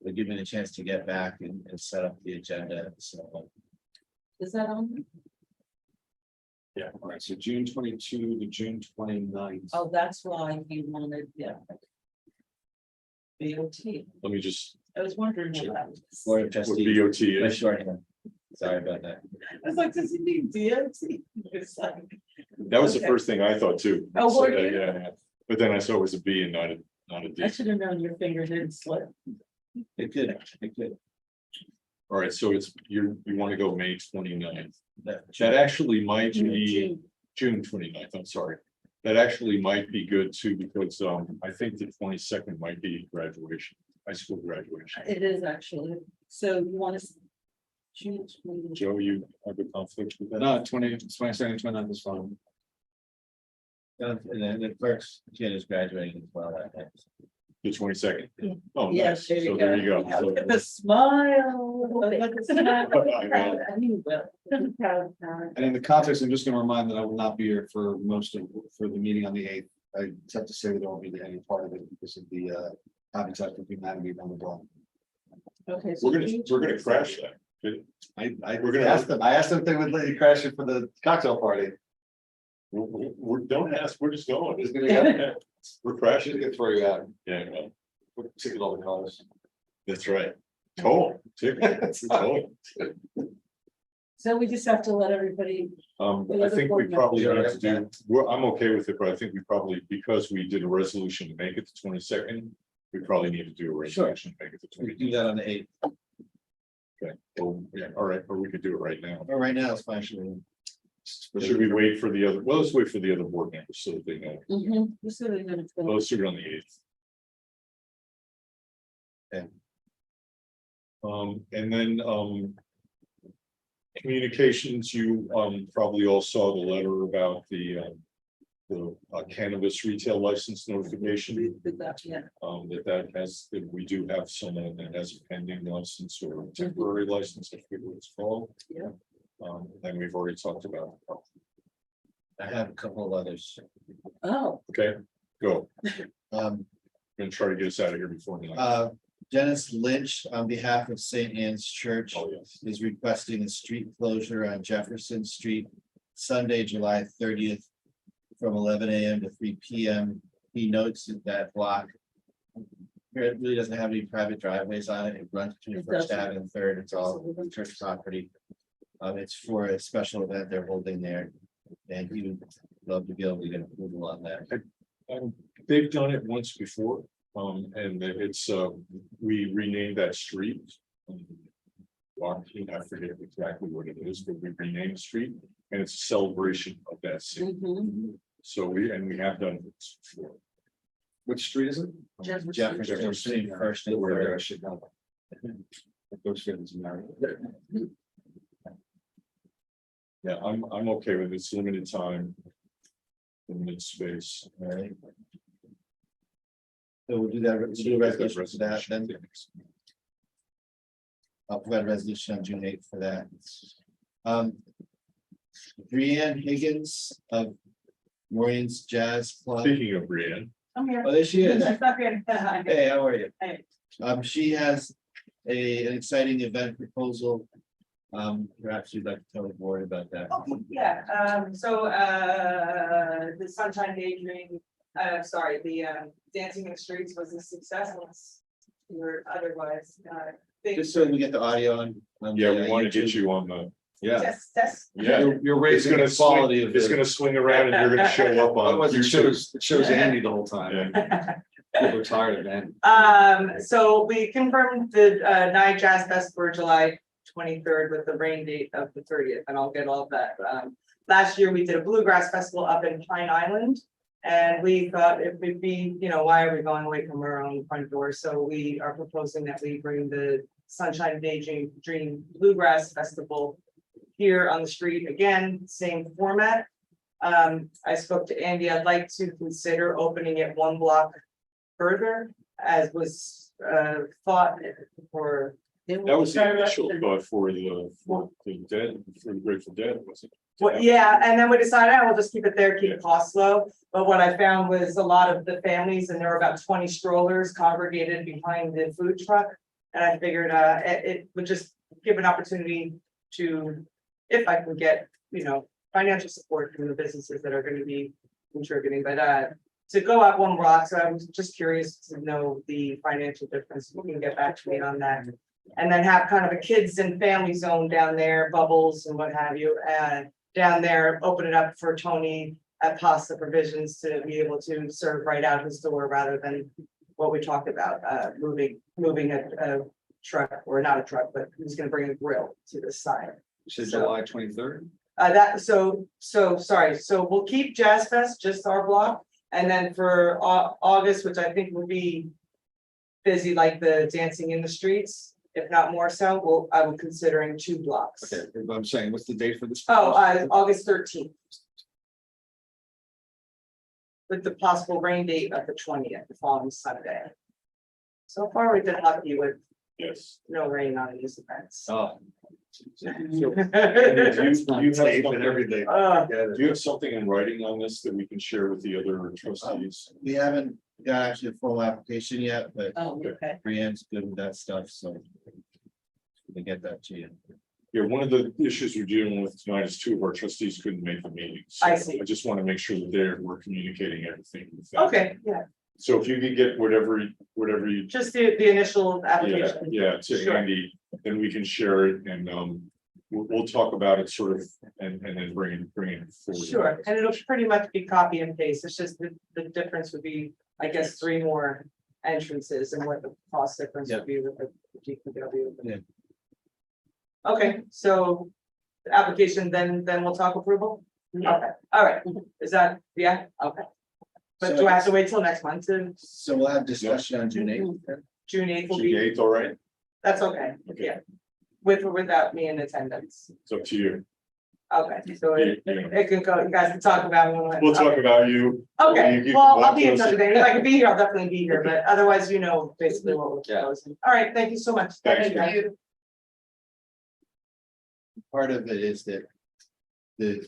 Would give me the chance to get back and set up the agenda, so. Is that on? Yeah, all right, so June 22 to June 29th. Oh, that's why he wanted, yeah. BOT. Let me just, I was wondering what that was. Board of what Trustees, BOT my is. shorthand. Sorry about that. I was like, does he need DOT? It's like, That was the Okay. first thing I thought too. Oh, So, were you? yeah, but then I saw it was a B and not a D. I should have known your finger didn't slip. It could. All right, so it's, you want to go May 29th. That- That actually might be June. June 29th, I'm sorry. That actually might be good too, because I think the 22nd might be graduation, high school graduation. It is actually, so you want to. June 20. Joe, you have a conflict with that? No, 22nd, 29th is fine. And then the clerk's kid is graduating as well. I think. The 22nd? Oh, Yes, nice. So there you go. So- Look at the smile. Look at the smile. I know. And he will. Proud parent. And in the context, I'm just gonna remind that I will not be here for the meeting on the 8th. I just have to say that I won't be any part of it because of the Habitat for Humanity on the block. Okay. so We're gonna crash that. We're gonna- I asked them if they would let you crash it for the cocktail party. Don't ask, we're just going. Just gonna go. We're She's crashing. gonna throw you out. Yeah, well, Ticket all the cars. that's right. Toll. Toll. So we just have to let everybody, I think we probably need to do, I'm okay with it, but I think we probably, because we did a resolution to make it the 22nd. We probably need to do a resolution to make it the We 22nd. do that on the 8th. Okay, well, yeah, all right, or we could do it right now. But right now it's fine. Or should we wait for the other, well, let's wait for the other board members so that they know. just so they know it's going. Well, let's do it on the 8th. Okay. And then, communications, you, probably all saw the letter about the cannabis retail license notification. Yeah, That has, that we do have someone that has a pending license or a temporary license, I forget what it's called. Yeah. And we've already talked about. I have a couple of others. oh, Okay, Go, Um, gonna try to get us out of here before night. Dennis Lynch, on behalf of St. Anne's Church, Oh, yes. is requesting a street closure on Jefferson Street, Sunday, July 30th, from 11 a.m. to 3 p.m. He notes that that block it really doesn't have any private driveways on it. It runs between It First doesn't. Ave and Third. It's all church property. It's for a special event they're holding there, and he would love to be able to get approval on that. They've done it once before, and it's, we renamed that street. I forget exactly what it is, but we renamed the street, and it's a celebration of that city. Mhm. So we have done this before. Which street is it? Jefferson Street, First and Where Third. I should know. Those things matter. Yeah, I'm okay with it. It's limited time. Limited space. All right. So we'll do that, we'll do a resolution for that, then I'll provide a resolution on June 8th for that. Brianne Higgins of Maureen's Jazz Club. Speaking of Brianne, I'm here. Oh, there she is. Hey. Hey, how are you? Hey. She has an exciting event proposal. Perhaps you'd like to tell the board about that. Yeah, the Sunshine Daydream, the Dancing in the Streets was a success. Or otherwise, Just so we get the audio on. yeah, the, we want to get YouTube. you on the, Yeah, Test. yeah. you're It's raising gonna the quality swing, of it's it. gonna swing around and you're gonna show up on. Otherwise, it shows Andy the whole time. Yeah. People are tired of Andy. So we confirmed the Nyack Jazz Fest for July 23rd with the rain date of the 30th, and I'll get all of that. Last year, we did a bluegrass festival up in Pine Island. And we thought it would be, why are we going away from our own front door? So we are proposing that we bring the Sunshine Daydream Bluegrass Festival here on the street again, same format. I spoke to Andy. I'd like to consider opening it one block further, as was thought for. That was the initial thought for the dead, for the Grateful Dead, wasn't it? Well, yeah, and then we decided, we'll just keep it there, keep costs low. But what I found was a lot of the families, and there were about 20 strollers congregated behind the food truck. And I figured it would just give an opportunity to, if I can get, financial support from the businesses that are going to be contributing, but to go up one block. So I was just curious to know the financial difference. You can get back to me on that. And then have kind of a kids and family zone down there, bubbles and what have you, and down there, open it up for Tony at Pasta Provisions to be able to serve right out his door rather than what we talked about, moving a truck, or not a truck, but he's gonna bring a grill to the side. You said July 23rd? Sorry, so we'll keep Jazz Fest, just our block, and then for August, which I think will be busy like the Dancing in the Streets, if not more so, I'm considering 2 blocks. Okay, but I'm saying, what's the date for this? August 13th. With the possible rain date of the 20th, the following Sunday. So far, we've been lucky with Yes. no rain on these events. Oh. Do you have Safe and something- everything. Uh, do you have something in writing on this that we can share with the other trustees? We haven't got actually a formal application yet, but Oh, okay. Brianne's good with that stuff, so. We get that to you. Yeah, one of the issues we're dealing with tonight is 2 of our trustees couldn't make the meeting. So I see. I just want to make sure that we're communicating everything with them. Okay, yeah, So if you could get whatever you, just the initial yeah, application. to Sure. Andy, then we can share it and we'll talk about it sort of and then bring it forward. Sure, and it'll pretty much be copy and paste. It's just the difference would be, I guess, 3 more entrances and what the cost difference would be with the DPW. Yeah. Okay, so the application, then we'll talk approval? Okay, all right. Is that, yeah, okay. But do I have to wait till next month to So we'll have discussion on June 8th. June 8th will June be, 8th, all right, that's okay, yeah. With or without me in attendance. it's up to you. Okay, so Yeah. it can go, you guys can talk about it. We'll talk about you. Okay, You- well, I'll be in touch closer. with you. If I can be here, I'll definitely be here, but otherwise, basically what we're proposing. All right, thank you so much. Thanks. Thank you. Part of it is that the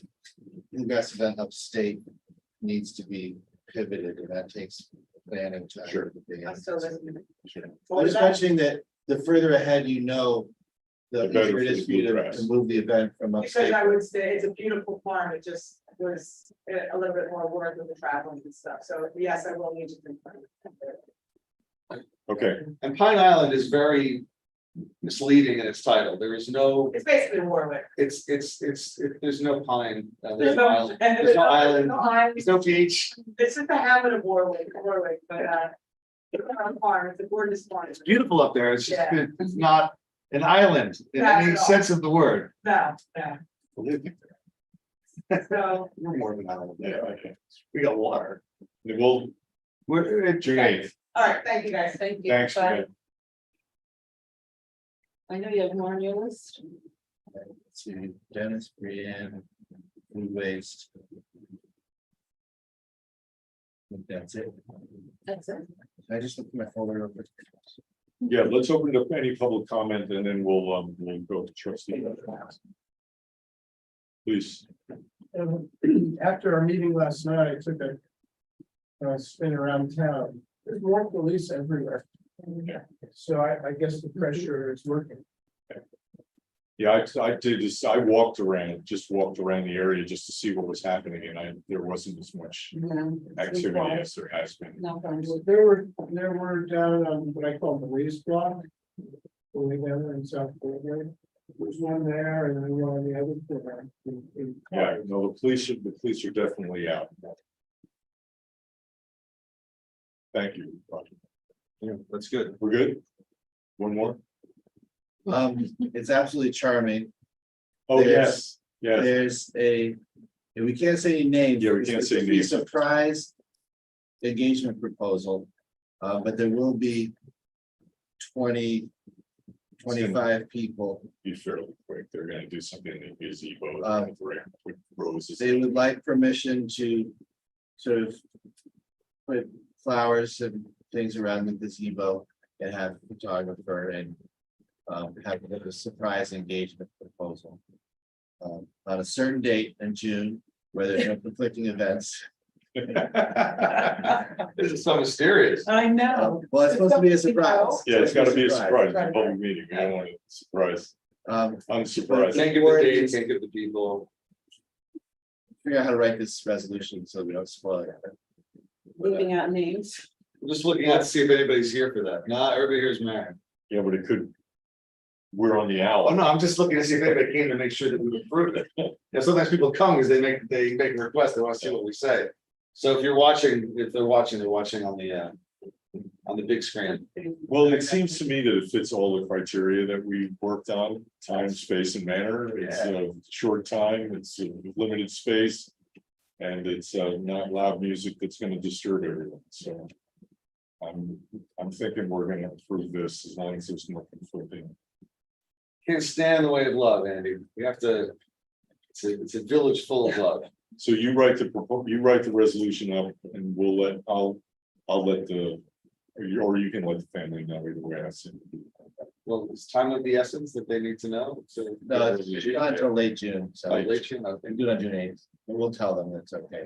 bluegrass event upstate needs to be pivoted, and that takes planning time. Sure. I'm still listening. I'm just mentioning that the further ahead you know, the The better easier it for is the for you bluegrass. to move the event from Because upstate. I would say it's a beautiful farm, it just was a little bit more work with the traveling and stuff, so yes, I will need to confirm. Okay, And Pine Island is very misleading in its title. There is no, It's basically Warwick. there's no pine. There's no island. There's no island. There's no beach. It's just the habit of Warwick, but it's not a farm, it's a gorgeous farm. It's beautiful up there. It's just, Yeah. it's not an island in Not any at all. sense of the word. No, so, We're more of an island. yeah, okay. We got water. We'll, We're at June 8th. all right, thank you guys. Thank you. Thanks. Bye. Jen. I know you have more on your list. To Dennis, Brianne, food waste. I think that's it. That's it. I just looked at my folder real quick. Yeah, let's open it up any public comment and then we'll go to trustee. Please. After our meeting last night, I took a spin around town. There's more police everywhere. So I guess the pressure is working. Yeah, I did this, I walked around the area just to see what was happening and there wasn't as much No. activity as there has been. No problem. There were down on what I call the waste block. Going down there in South Broadway. There's one there and then one on the other corner. Yeah, no, the police are definitely out. Thank you. Yeah, that's good. We're good? One more? It's absolutely charming. Oh, yes, yes. There's and we can't say any names. Yeah, we because can't it's say a names. Surprise engagement proposal, but there will be 25 people. Be fairly quick. They're gonna do something in the gazebo Um, with roses. They would like permission to sort of put flowers and things around the gazebo and have a photographer and have a surprise engagement proposal. On a certain date in June, where there's no conflicting events. This is so mysterious. I know. Well, it's supposed to be a surprise. Yeah, it's gotta be a surprise. It's a public meeting. We don't want it to surprise. I'm surprised. Can't give the date, can't give the people. Figure out how to write this resolution so we don't spoil it. Leaving out names. I'm just looking out to see if anybody's here for that. Nah, everybody here is married. Yeah, but it could. We're on the Oh, owl. no, I'm just looking to see if anybody came to make sure that we approved it. Yeah, sometimes people come because they make a request, they want to see what we say. So if they're watching they're watching on the big screen. Well, it seems to me that it fits all the criteria that we worked on, time, space and manner. It's a short time, it's a limited space. And it's not loud music that's gonna disturb everyone, so. I'm thinking we're gonna approve this as long as there's no conflicting. Can't stand the way of love, Andy. We have to, it's a village full of love. So you write the resolution up and I'll let or you can let the family know either way. I see. Well, it's time of the essence that they need to know, so. No, it's not until late June, so Oh, late June, okay. we do it on June 8th, and we'll tell them it's okay.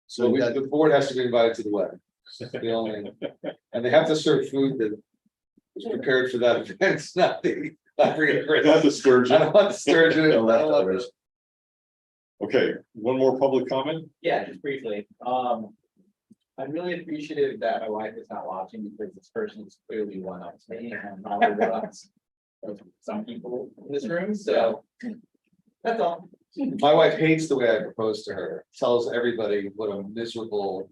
So the board has to be invited to the wedding. The only, and they have to serve food that is prepared for that event. It's not the, I forget. Not the I sturgeon. don't want the sturgeon. I don't want Leftovers. Okay, one more public comment? Yeah, just briefly, I really appreciated that my wife is not watching because this person is clearly one of me and probably one of some people in this room, so. That's all. My wife hates the way I proposed to her, tells everybody what a miserable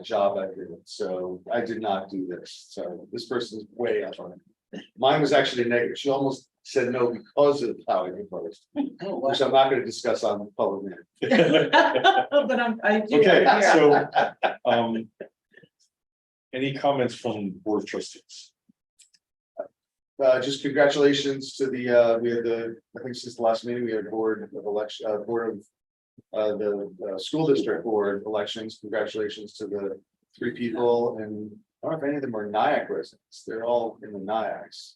job I did, so I did not do this, so this person is way up on it. Mine was actually negative, she almost said no because of how I proposed, which I'm not gonna discuss on the public meeting. But I do. Okay, yeah. so, any comments from board of trustees? Just congratulations to the, we had I think since the last meeting, we had board of election, board of the school district board elections. Congratulations to the 3 people, and I don't know if any of them are Nyack residents. They're all in the Nyacks.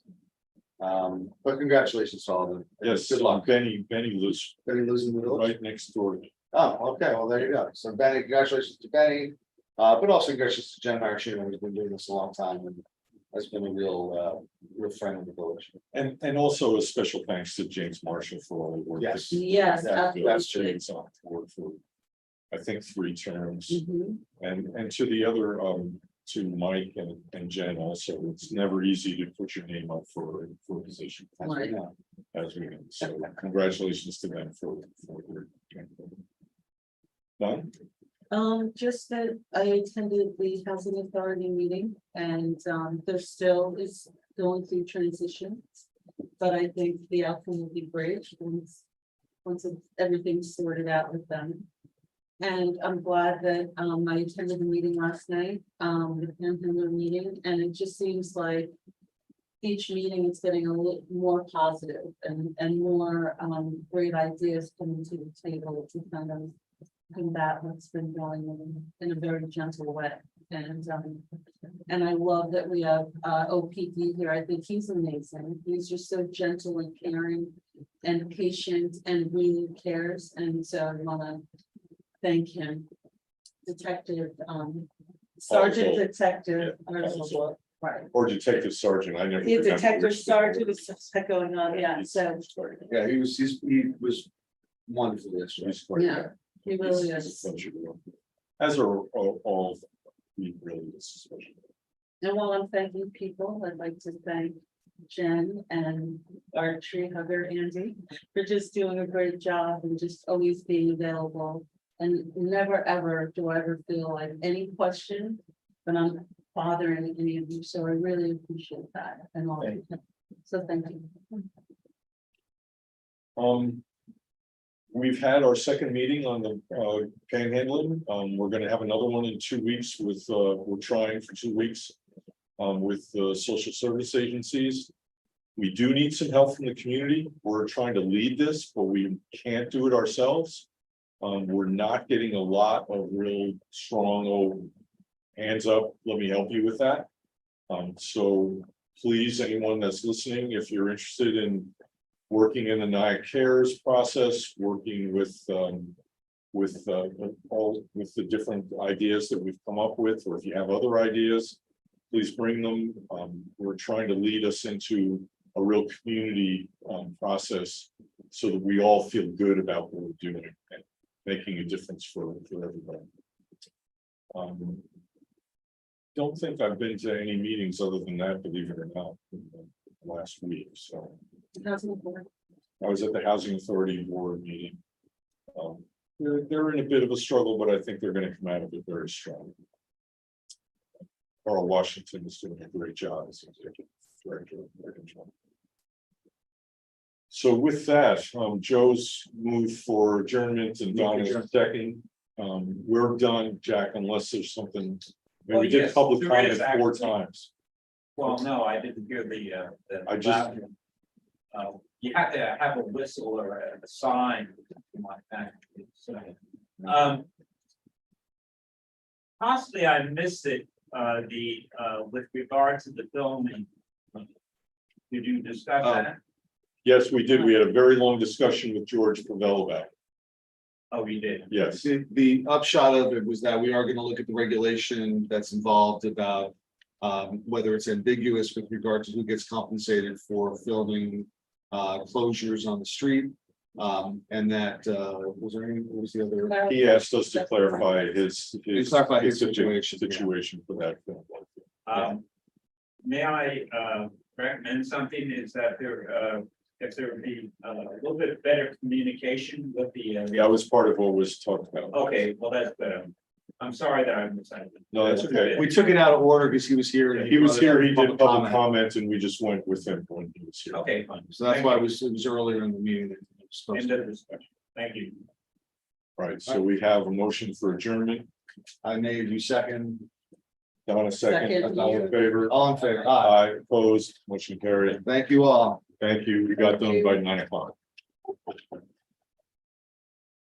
But congratulations to all of them. Yes, Good luck. Benny lives Benny lives in the village. right next door. Oh, okay, well, there you go. So Benny, congratulations to Benny. But also congratulations to Jen Marchino, who's been doing this a long time and has been a real friend of the village. And also a special thanks to James Marshall for all the work. that Yes. he- Yes, Yeah, that's absolutely. James on board for, I think, 3 terms. Mhm. And to the other, to Mike and Jen also, it's never easy to put your name up for a position. Right. As we know, so congratulations to them for their. Done? Just that I attended the housing authority meeting and, there still is going through transition. But I think the outcome will be great once everything's sorted out with them. And I'm glad that, I attended the meeting last night, the Panhandler meeting, and it just seems like each meeting is getting a little more positive and more, great ideas coming to the table to kind of combat what's been going on in a very gentle way. And I love that we have, OPD here. I think he's amazing. He's just so gentle and caring and patient and really cares. And so I wanna thank him. Detective, Sergeant Detective. Right. Or Detective Sergeant, I never. The remember Detective which- Sergeant is what's going on, yeah, so, Yeah, he was wonderful yesterday. He's quite- yeah, he really He's a is. pleasure to work with. As are all, he really is. a pleasure. And while I'm thanking people, I'd like to thank Jen and our tree hugger Andy for just doing a great job and just always being available. And never, ever do I ever feel like any question, but I'm bothering any of you, so I really appreciate that and all. of you. So thank you. We've had our second meeting on the panhandling. We're gonna have another one in 2 weeks with, we're trying for 2 weeks. With the social service agencies. We do need some help from the community. We're trying to lead this, but we can't do it ourselves. We're not getting a lot of real strong, hands up, let me help you with that. So please, anyone that's listening, if you're interested in working in the Nyack Cares process, working with the different ideas that we've come up with, or if you have other ideas, please bring them. We're trying to lead us into a real community process so that we all feel good about what we're doing and making a difference for everybody. Don't think I've been to any meetings other than that, believe it or not, in the last week. So I was at the Housing Authority Board meeting. They're in a bit of a struggle, but I think they're going to come out of it very strong. Carl Washington is doing a great job as executive director. So with that, Joe's moved for adjournment and Donna's second. We're done, Jack, unless there's something. Well, We did yes, public there is comment 4 actually. times. Well, no, I didn't hear the. I just- You have to have a whistle or a sign, something like that. So, possibly I missed it, with regard to the filming. Did you discuss that? Yes, we did. We had a very long discussion with George Pavella about it. Oh, you did. Yes. The upshot of it was that we are gonna look at the regulation that's involved about. Whether it's ambiguous with regard to who gets compensated for filming closures on the street. And that was there any, what was the other? He asked us to clarify his situation, yeah. situation for that film. May I recommend something is that there, if there would be a little bit better communication with the. Yeah, that was part of what was talked about. Okay, well, that's better. I'm sorry that I missed that. No, that's okay. We took it out of order because he was here. and He was here, he did public public comment and we just went with him when he was here. Okay, fine. So that's why it was earlier in the meeting. than it was supposed End to of discussion. Thank you. Right, so we have a motion for adjournment. be. I made you second. Donna second, Second. all in favor? All in favor? Aye. Aye, opposed, motion carried. Thank you all. Thank you. We got done by 9 o'clock.